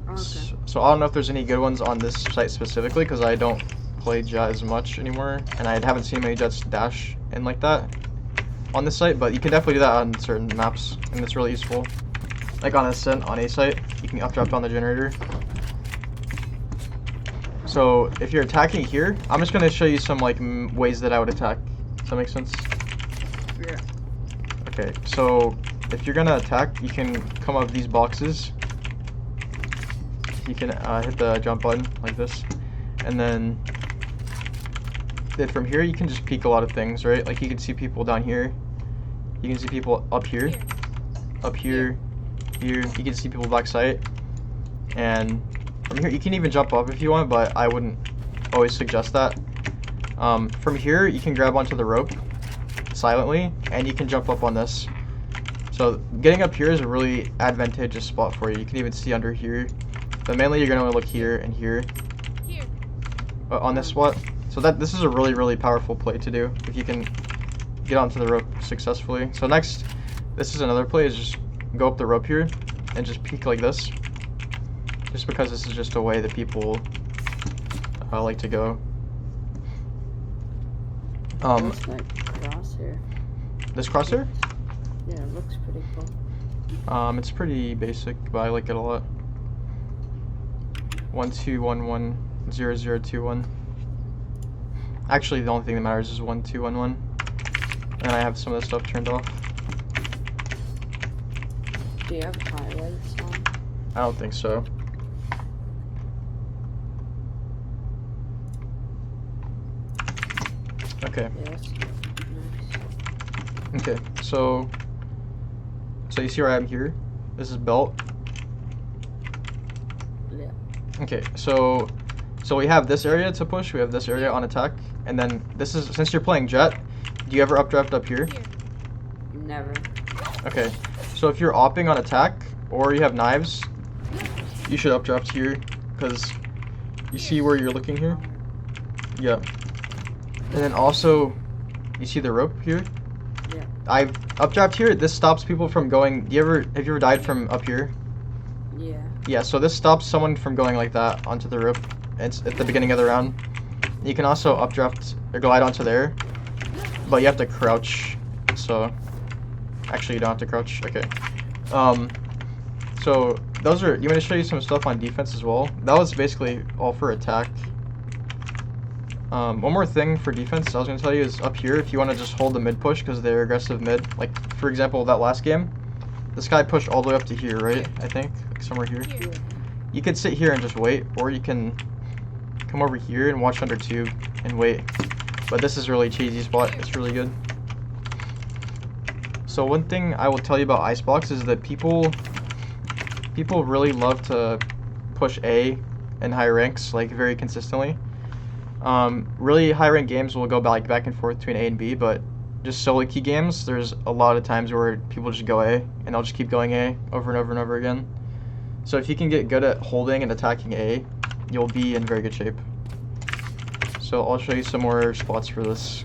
Okay. So I don't know if there's any good ones on this site specifically because I don't play Jett as much anymore, and I haven't seen many Jetts dash in like that on this site. But you can definitely do that on certain maps, and it's really useful. Like on Ascent on A site, you can updraft on the generator. So if you're attacking here, I'm just gonna show you some like ways that I would attack. Does that make sense? Yeah. Okay, so if you're gonna attack, you can come up these boxes. You can hit the jump button like this, and then from here you can just peek a lot of things, right? Like you can see people down here, you can see people up here, here. You can see people back sight, and from here you can even jump up if you want, but I wouldn't always suggest that. From here you can grab onto the rope silently, and you can jump up on this. So getting up here is a really advantageous spot for you. You can even see under here. But mainly you're gonna want to look here and here. On this spot. So this is a really powerful play to do if you can get onto the rope successfully. So next, this is another play, is just go up the rope here and just peek like this. Just because this is just a way that people like to go. What's that crosshair? This crosshair? Yeah, it looks pretty cool. It's pretty basic, but I like it a lot. 12110021. Actually, the only thing that matters is 1211, and I have some of the stuff turned off. Do you have highlights on? I don't think so. Okay. Yes. Nice. Okay. So you see where I am here? This is belt. Yeah. Okay. So we have this area to push. We have this area on attack, and then this is since you're playing Jett. Do you ever updraft up here? Here. Never. Okay. So if you're opping on attack or you have knives, you should updraft here because you see where you're looking here. Yeah. And then also, you see the rope here? Yeah. I've updraft here. This stops people from going. Have you ever died from up here? Yeah. Yeah. So this stops someone from going like that onto the rope. It's at the beginning of the round. You can also updraft or glide onto there, but you have to crouch. So actually, you don't have to crouch. Okay. So those are. You want to show you some stuff on defense as well? That was basically all for attack. One more thing for defense I was going to tell you is up here if you want to just hold the mid push because they're aggressive mid. Like, for example, that last game, this guy pushed all the way up to here, right? I think, like somewhere here. Here. You could sit here and just wait, or you can come over here and watch under tube and wait. But this is really cheesy spot. It's really good. So one thing I will tell you about ICEBOX is that people really love to push A in high ranks, like very consistently. Really high rank games will go back and forth between A and B, but just solo key games, there's a lot of times where people just go A, and they'll just keep going A over and over and over again. So if you can get good at holding and attacking A, you'll be in very good shape. So I'll show you some more spots for this.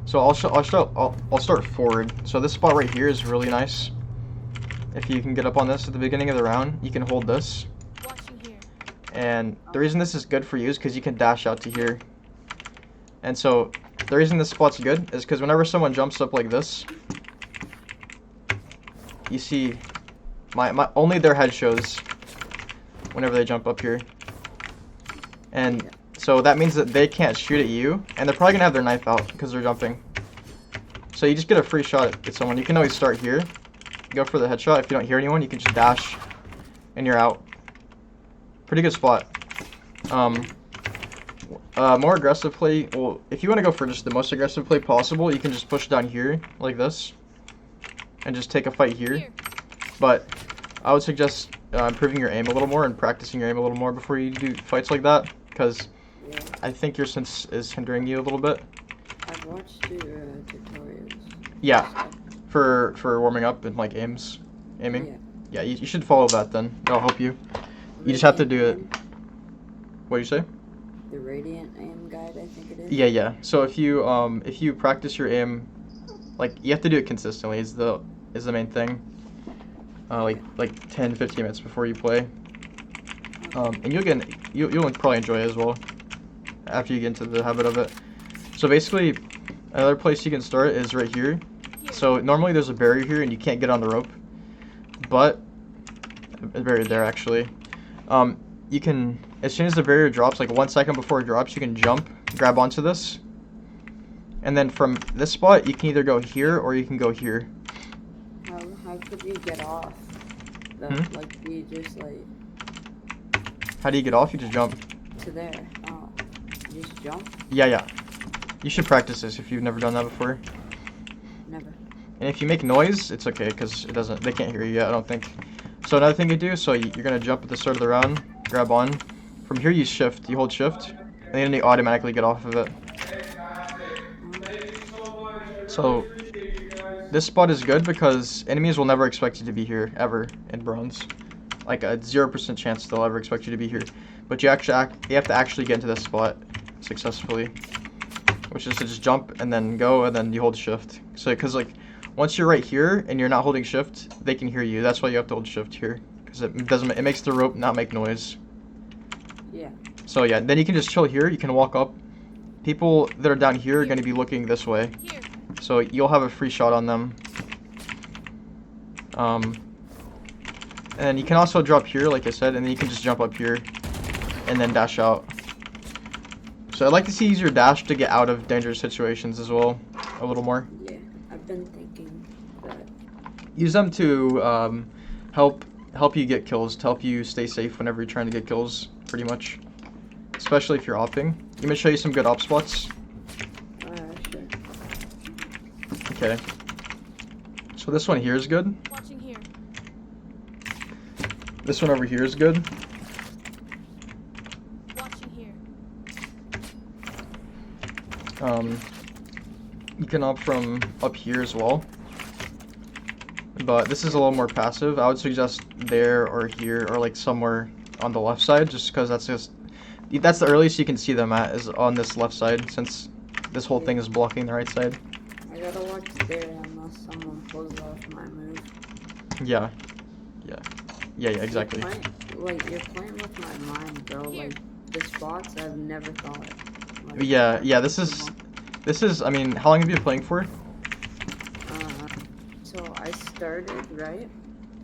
So I'll start forward. So this spot right here is really nice. If you can get up on this at the beginning of the round, you can hold this. Watching here. And the reason this is good for you is because you can dash out to here. And so the reason this spot's good is because whenever someone jumps up like this, you see my only their head shows whenever they jump up here. And so that means that they can't shoot at you, and they're probably gonna have their knife out because they're jumping. So you just get a free shot at someone. You can always start here, go for the headshot. If you don't hear anyone, you can just dash, and you're out. Pretty good spot. More aggressive play. Well, if you want to go for just the most aggressive play possible, you can just push down here like this, and just take a fight here. But I would suggest improving your aim a little more and practicing your aim a little more before you do fights like that, because I think your sense is hindering you a little bit. I've watched your tutorials. Yeah, for warming up and like aiming. Yeah, you should follow that then. That'll help you. You just have to do it. What do you say? The Radiant aim guide, I think it is. Yeah. So if you practice your aim, like you have to do it consistently is the main thing. Like 10-15 minutes before you play. And you'll probably enjoy it as well after you get into the habit of it. So basically, another place you can start is right here. So normally there's a barrier here and you can't get on the rope, but a barrier there actually. You can, as soon as the barrier drops, like 1 second before it drops, you can jump, grab onto this, and then from this spot you can either go here or you can go here. How could you get off? Like, do you just like How do you get off? You just jump. to there? Oh, you just jump? Yeah. You should practice this if you've never done that before. Never. And if you make noise, it's okay because they can't hear you yet, I don't think. So another thing you do, so you're gonna jump at the start of the round, grab on. From here you shift, you hold shift, and then you automatically get off of it. So this spot is good because enemies will never expect you to be here ever in bronze. Like a 0% chance they'll ever expect you to be here. But you have to actually get into this spot successfully, which is to just jump and then go and then you hold shift. So because like once you're right here and you're not holding shift, they can hear you. That's why you have to hold shift here because it makes the rope not make noise. Yeah. So yeah, then you can just chill here. You can walk up. People that are down here are going to be looking this way. Here. So you'll have a free shot on them. And you can also drop here, like I said, and then you can just jump up here and then dash out. So I'd like to see you use your dash to get out of dangerous situations as well, a little more. Yeah, I've been thinking that. Use them to help you get kills, to help you stay safe whenever you're trying to get kills, pretty much. especially if you're opping. Let me show you some good op spots. Sure. Okay. So this one here is good. Watching here. This one over here is good. Watching here. You can opt from up here as well. But this is a little more passive. I would suggest there or here or like somewhere on the left side, just because that's the earliest you can see them at, is on this left side, since this whole thing is blocking the right side. I gotta watch there unless someone pulls off my move. Yeah, exactly. You're playing with my mind, bro. Here. Like, the spots I've never thought. Like, Yeah. This is. I mean, how long have you been playing for? So I started, right?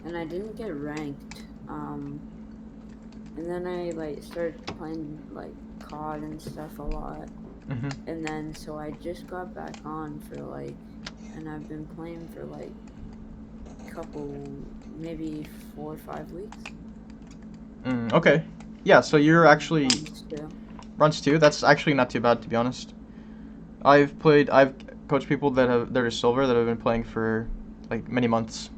And I didn't get ranked. And then I like started playing like COD and stuff a lot. And then so I just got back on for like, and I've been playing for like a couple, maybe 4 or 5 weeks. Okay. Yeah. So you're actually Still. runs 2. That's actually not too bad, to be honest. I've coached people that are silver that have been playing for like many months.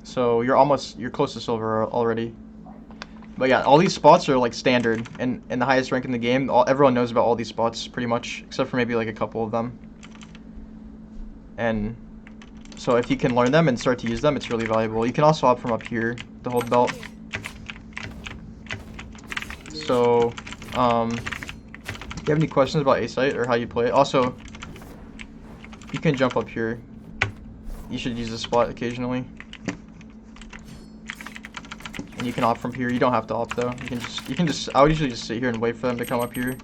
So you're close to silver already. But yeah, all these spots are like standard and the highest rank in the game. Everyone knows about all these spots pretty much, except for maybe like a couple of them. And so if you can learn them and start to use them, it's really valuable. You can also opt from up here to hold belt. So, do you have any questions about A site or how you play it? Also, you can jump up here. You should use this spot occasionally. And you can opt from here. You don't have to opt though. You can just I would usually just sit here and wait for them to come up here.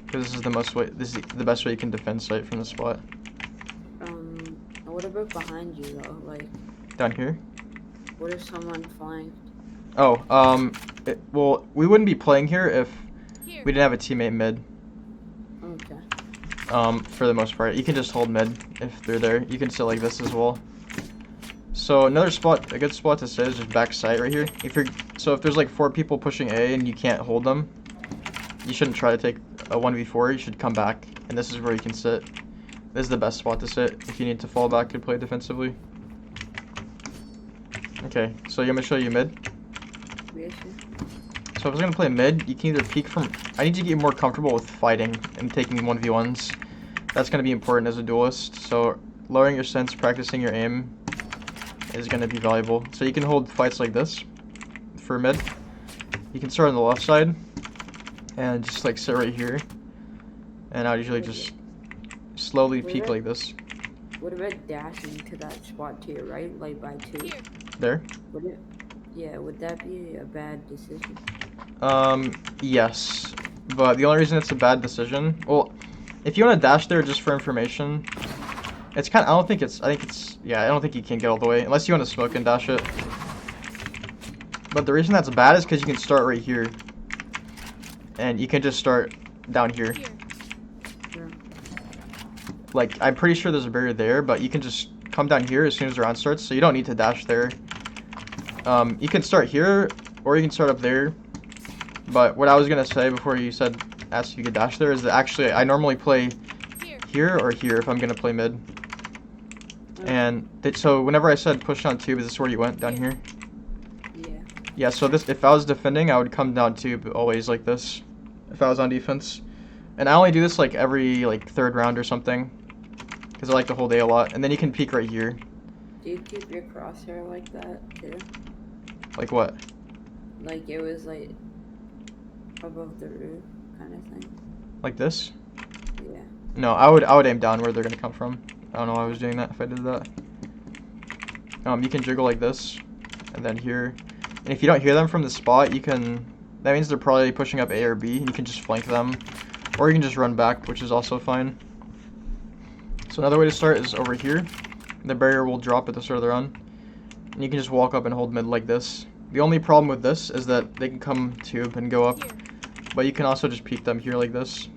Because this is the best way you can defend site from the spot. What about behind you though? Like, Down here? what if someone flanked? Oh, well, we wouldn't be playing here if Here. we didn't have a teammate mid. Okay. For the most part. You can just hold mid if they're there. You can sit like this as well. So a good spot to sit is just back site right here. If there's like 4 people pushing A and you can't hold them, you shouldn't try to take a 1v4. You should come back, and this is where you can sit. This is the best spot to sit if you need to fall back and play defensively. Okay, so I'm gonna show you mid. Yes, So if I was gonna play mid, you can either peek from. I need to get more comfortable with fighting and taking 1v1s. That's gonna be important as a duelist. So lowering your sense, practicing your aim is gonna be valuable. So you can hold fights like this for mid. You can start on the left side and just like sit right here. And I'd usually just slowly peek like this. What about dashing to that spot to your right, like by 2? Here. There. Would that be a bad decision? Yes. But the only reason it's a bad decision, well, if you want to dash there just for information, it's kind of, I don't think you can get all the way, unless you want to smoke and dash it. But the reason that's bad is because you can start right here. And you can just start down here. Sure. Like, I'm pretty sure there's a barrier there, but you can just come down here as soon as the round starts, so you don't need to dash there. You can start here, or you can start up there. But what I was gonna say before you asked if you could dash there is that actually I normally play here or here if I'm gonna play mid. And so whenever I said push down tube, is this where you went, down here? Yeah. Yeah, so if I was defending, I would come down tube always like this if I was on defense. And I only do this like every like 3rd round or something, because I like to hold A a lot. And then you can peek right here. Do you keep your crosshair like that too? Like what? Like it was like above the roof kind of thing? Like this? Yeah. No, I would aim down where they're gonna come from. I don't know why I was doing that if I did that. You can jiggle like this, and then here. And if you don't hear them from the spot, that means they're probably pushing up A or B, and you can just flank them. Or you can just run back, which is also fine. So another way to start is over here. The barrier will drop at the start of the run. And you can just walk up and hold mid like this. The only problem with this is that they can come tube and go up. But you can also just peek them here like this.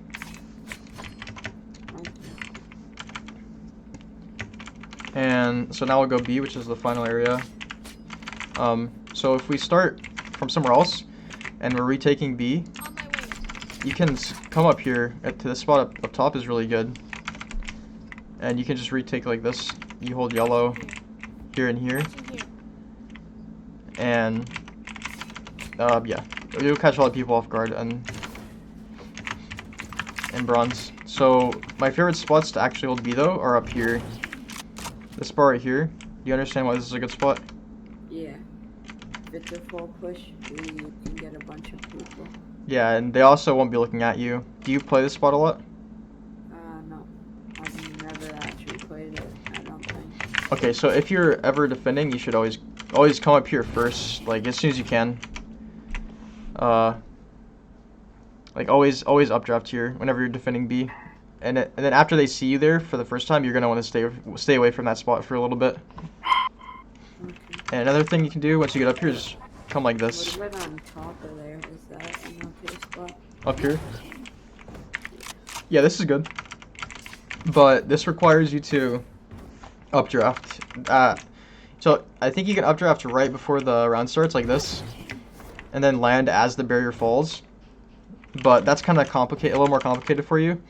And so now we'll go B, which is the final area. So if we start from somewhere else and we're retaking B, you can come up here to the spot up top is really good. And you can just retake like this. You hold yellow here and here. And yeah, you'll catch a lot of people off guard and bronze. So my favorite spots to actually hold B though are up here. This spot right here. Do you understand why this is a good spot? Yeah. If it's a full push, you can get a bunch of people. Yeah, and they also won't be looking at you. Do you play this spot a lot? No. I've never actually played it, I don't think. Okay, so if you're ever defending, you should always come up here first, like as soon as you can. Like always updraft here whenever you're defending B. And then after they see you there for the first time, you're gonna want to stay away from that spot for a little bit. Okay. And another thing you can do once you get up here is come like this. What about on top of there? Is that an okay spot? Up here? Yeah, this is good. But this requires you to updraft. So I think you can updraft right before the round starts like this. And then land as the barrier falls. But that's kind of complicated, a little more complicated for you.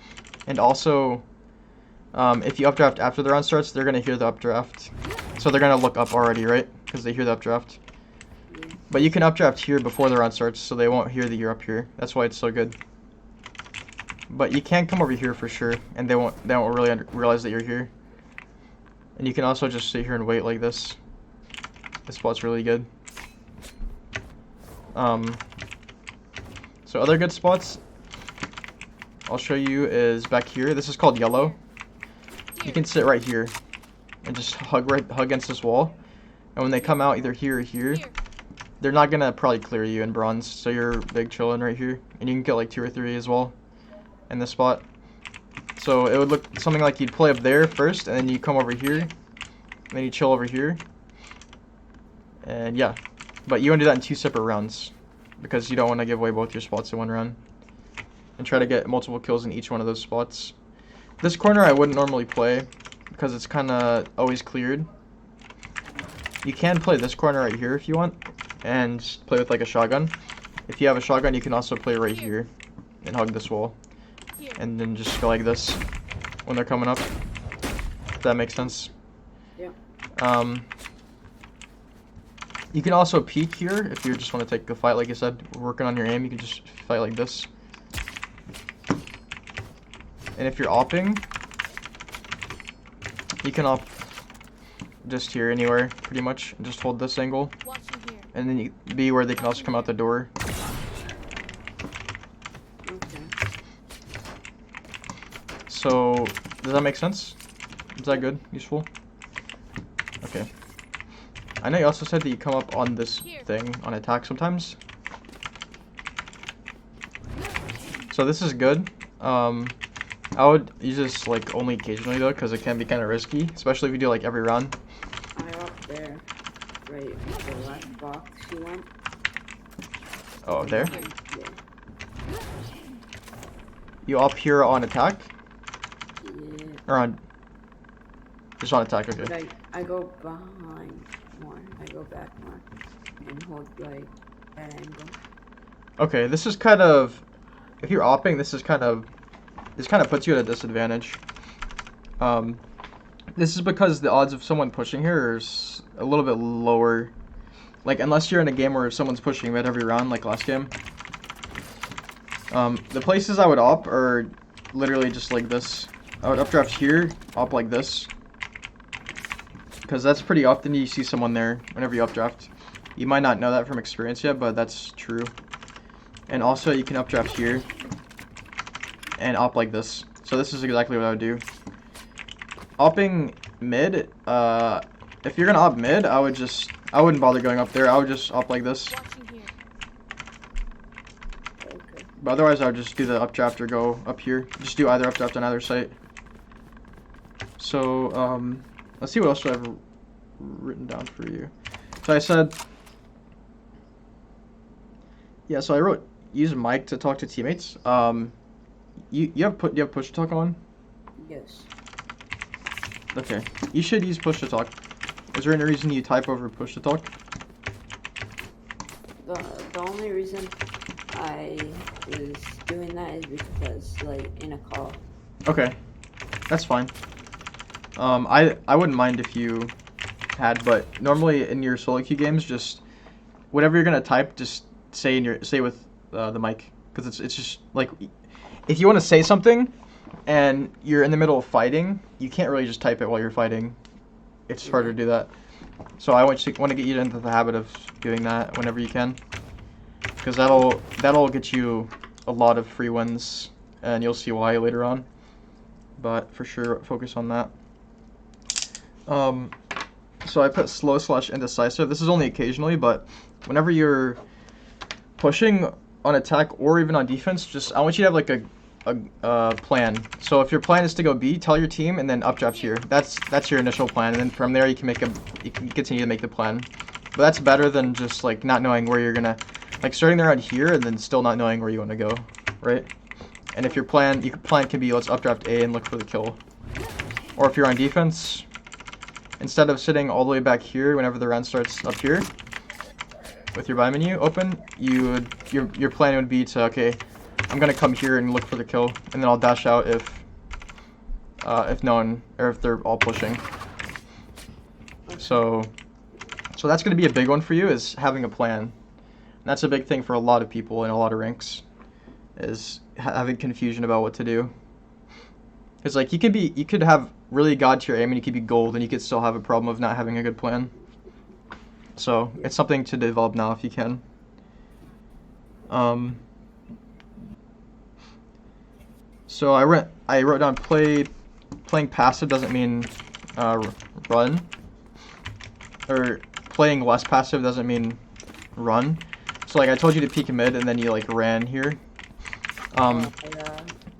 And also, if you updraft after the round starts, they're going to hear the updraft. So they're going to look up already, right? Because they hear the updraft. But you can updraft here before the round starts, so they won't hear that you're up here. That's why it's so good. But you can come over here for sure, and they won't really realize that you're here. And you can also just sit here and wait like this. This spot's really good. So other good spots I'll show you is back here. This is called yellow. You can sit right here and just hug against this wall. And when they come out either here or here, they're not gonna probably clear you in bronze. So you're big chilling right here, and you can get like 2 or 3 as well in this spot. So it would look something like you'd play up there first, and then you come over here, and then you chill over here. And yeah, but you want to do that in 2 separate rounds because you don't want to give away both your spots in one round. And try to get multiple kills in each one of those spots. This corner I wouldn't normally play because it's kind of always cleared. You can play this corner right here if you want and play with like a shotgun. If you have a shotgun, you can also play right here and hug this wall. And then just go like this when they're coming up. If that makes sense. Yeah. You can also peek here if you just want to take a fight, like I said, working on your aim. You can just fight like this. And if you're opping, you can op just here anywhere, pretty much. Just hold this angle, and then you be where they can also come out the door. Okay. So, does that make sense? Is that good? Useful? Okay. I know you also said that you come up on this thing on attack sometimes. So this is good. I would use this like only occasionally though, because it can be kind of risky, especially if you do like every round. I'm up there, right, the left box you want. Oh, there? Yeah. You up here on attack? Yeah. Or on... Just on attack, okay. But I go behind more. I go back more. And hold like that angle. Okay, this is kind of... If you're opping, this kind of puts you at a disadvantage. This is because the odds of someone pushing here is a little bit lower. Like, unless you're in a game where someone's pushing mid every round, like last game. The places I would op are literally just like this. I would updraft here, op like this. Because that's pretty often you see someone there whenever you updraft. You might not know that from experience yet, but that's true. And also you can updraft here and op like this. So this is exactly what I would do. Opping mid, if you're gonna op mid, I wouldn't bother going up there. I would just op like this. Okay. But otherwise I would just do the updraft or go up here. Just do either updraft on either site. So, let's see what else I have written down for you. So I said, yeah, so I wrote use mic to talk to teammates. You have push to talk on? Yes. Okay. You should use push to talk. Is there any reason you type over push to talk? The only reason I was doing that is because, like, in a call. Okay, that's fine. I wouldn't mind if you had, but normally in your solo queue games, just whatever you're gonna type, just say with the mic, because it's just like if you want to say something and you're in the middle of fighting, you can't really just type it while you're fighting. It's harder to do that. So I want to get you into the habit of doing that whenever you can, because that'll get you a lot of free wins, and you'll see why later on. But for sure, focus on that. So I put slow / indecisive. This is only occasionally, but whenever you're pushing on attack or even on defense, I want you to have like a plan. So if your plan is to go B, tell your team and then updraft here. That's your initial plan, and then from there you can continue to make the plan. But that's better than just like not knowing where you're gonna, like starting there on here and then still not knowing where you want to go, right? And if your plan can be let's updraft A and look for the kill. Or if you're on defense, instead of sitting all the way back here whenever the round starts up here with your buy menu open, your plan would be to, okay, I'm gonna come here and look for the kill, and then I'll dash out if no one, or if they're all pushing. So that's gonna be a big one for you, is having a plan. And that's a big thing for a lot of people in a lot of ranks, is having confusion about what to do. Because like you could have really god tier aim and you could be gold and you could still have a problem of not having a good plan. So it's something to develop now if you can. So I wrote down playing passive doesn't mean run, or playing less passive doesn't mean run. So like I told you to peek mid and then you like ran here.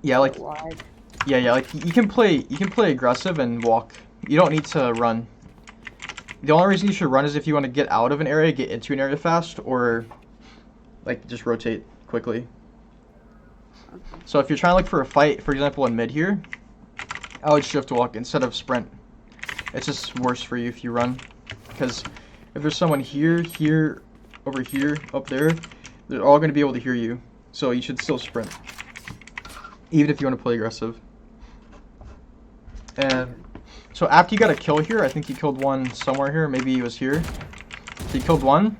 Yeah, like yeah, like you can play aggressive and walk. You don't need to run. The only reason you should run is if you want to get out of an area, get into an area fast, or like just rotate quickly. So if you're trying to look for a fight, for example, in mid here, I would shift walk instead of sprint. It's just worse for you if you run, because if there's someone here, here, over here, up there, they're all going to be able to hear you. So you should still sprint, even if you want to play aggressive. And so after you got a kill here, I think you killed one somewhere here, maybe he was here. So you killed one.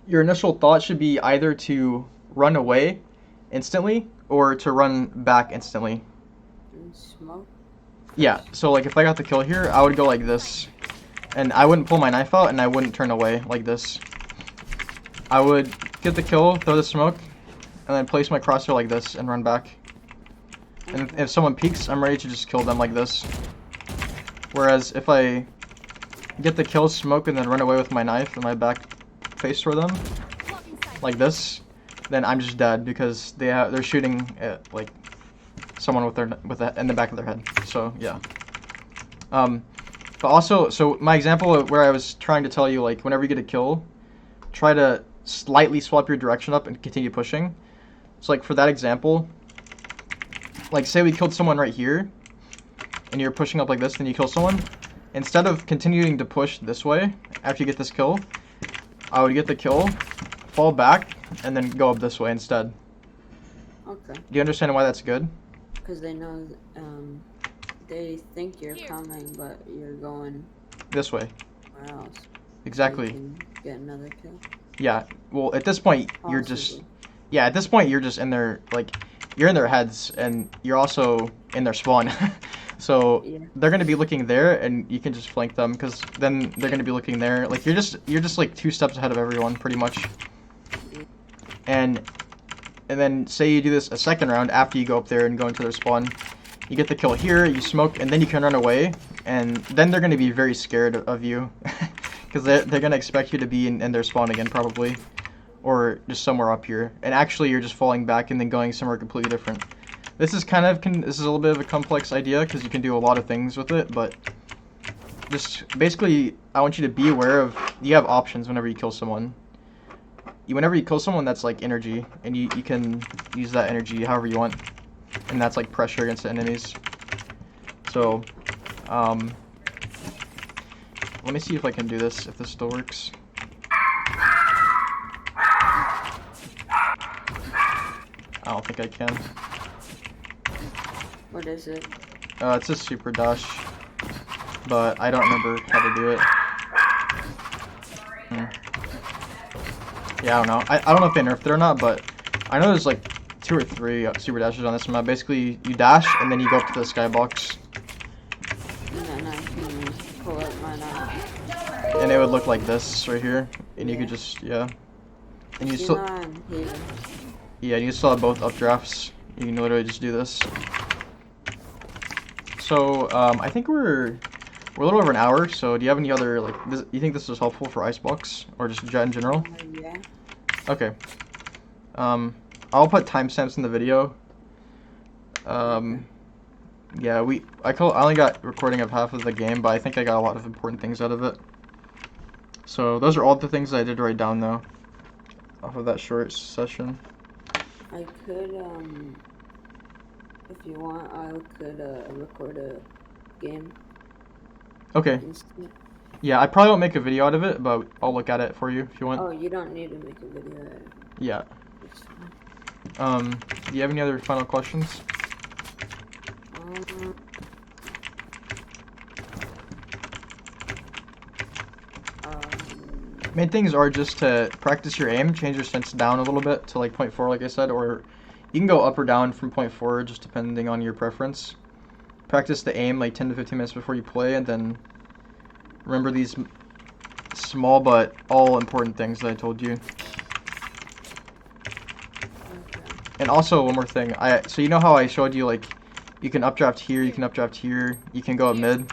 Your initial thought should be either to run away instantly or to run back instantly. Smoke? Yeah, so like if I got the kill here, I would go like this. And I wouldn't pull my knife out and I wouldn't turn away like this. I would get the kill, throw the smoke, and then place my crosshair like this and run back. And if someone peeks, I'm ready to just kill them like this. Whereas if I get the kill, smoke, and then run away with my knife and my back face toward them, like this, then I'm just dead because they're shooting at like someone in the back of their head. So yeah. But also, so my example where I was trying to tell you, like whenever you get a kill, try to slightly swap your direction up and continue pushing. So like for that example, like say we killed someone right here, and you're pushing up like this, then you kill someone. Instead of continuing to push this way after you get this kill, I would get the kill, fall back, and then go up this way instead. Okay. Do you understand why that's good? Because they know, they think you're coming, but you're going This way. where else. Exactly. So you can get another kill. Yeah. Well, at this point, you're just... Yeah, at this point, you're just in their, like... You're in their heads, and you're also in their spawn. So Yeah. they're gonna be looking there, and you can just flank them, because then they're gonna be looking there. Like you're just like 2 steps ahead of everyone, pretty much. And then say you do this a second round after you go up there and go into their spawn. You get the kill here, you smoke, and then you can run away, and then they're gonna be very scared of you, because they're gonna expect you to be in their spawn again probably, or just somewhere up here. And actually, you're just falling back and then going somewhere completely different. This is this is a little bit of a complex idea because you can do a lot of things with it, but just basically, I want you to be aware of you have options whenever you kill someone. Whenever you kill someone, that's like energy, and you can use that energy however you want, and that's like pressure against the enemies. So, let me see if I can do this, if this still works. I don't think I can. What is it? It's a super dash, but I don't remember how to do it. Yeah, I don't know. I don't know if they nerfed it or not, but I know there's like 2 or 3 super dashes on this map. Basically, you dash and then you go up to the skybox, And then I can pull up my knife. and it would look like this right here, and you Yeah. could just and you See still on here. you still have both updrafts. You can literally just do this. So I think we're a little over an hour. So do you have any other you think this was helpful for ICEBOX or just Jett in general? Yeah. Okay. I'll put timestamps in the video. Yeah, I only got recording of half of the game, but I think I got a lot of important things out of it. So those are all the things I did write down though, off of that short session. I could, if you want, I could record a game. Okay. Instant. Yeah, I probably won't make a video out of it, but I'll look at it for you if you want. Oh, you don't need to make a video. Yeah. It's fine. Do you have any other final questions? Main things are just to practice your aim, change your sense down a little bit to like 0.4 like I said, or you can go up or down from 0.4 just depending on your preference. Practice the aim like 10 to 15 minutes before you play, and then remember these small but all important things that I told you. Okay. And also one more thing, so you know how I showed you like you can updraft here, you can updraft here, you can go up mid.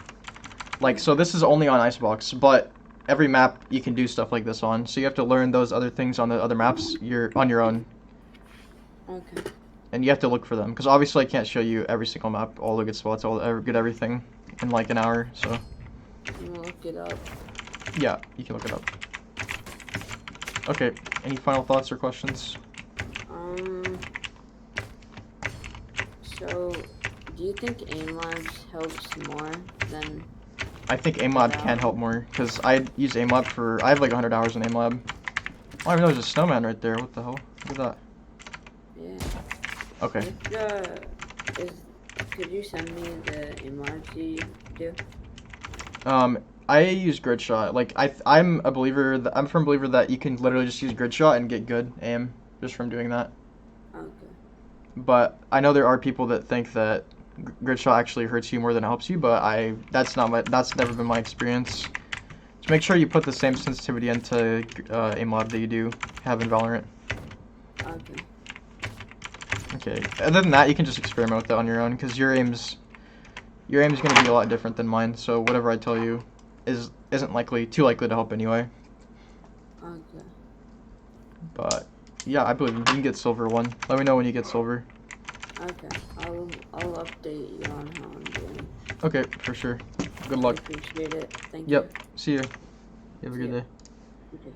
Like, so this is only on ICEBOX, but every map you can do stuff like this on. So you have to learn those other things on the other maps on your own. Okay. And you have to look for them, because obviously I can't show you every single map, all the good spots, get everything in like an hour. So I'm gonna look it up. yeah, you can look it up. Okay, any final thoughts or questions? So, do you think aim labs helps more than? I think AimLab can help more, because I use AimLab I have like 100 hours in AimLab. Oh, I didn't know there's a snowman right there. What the hell? Look at that. Yeah. Okay. Could you send me the aim labs you do? I use grid shot. Like I'm a believer that you can literally just use grid shot and get good aim just from doing that. Okay. But I know there are people that think that grid shot actually hurts you more than it helps you, but that's never been my experience. Just make sure you put the same sensitivity into aim lab that you do have in Valorant. Okay. Okay. Other than that, you can just experiment with it on your own, because your aim's going to be a lot different than mine. So whatever I tell you isn't too likely to help anyway. Okay. But yeah, I believe you can get silver 1. Let me know when you get silver. Okay. I'll update you on how I'm doing. Okay, for sure. Good luck. I appreciate it. Thank Yep. you. See you. You have a See good ya. day. Okay.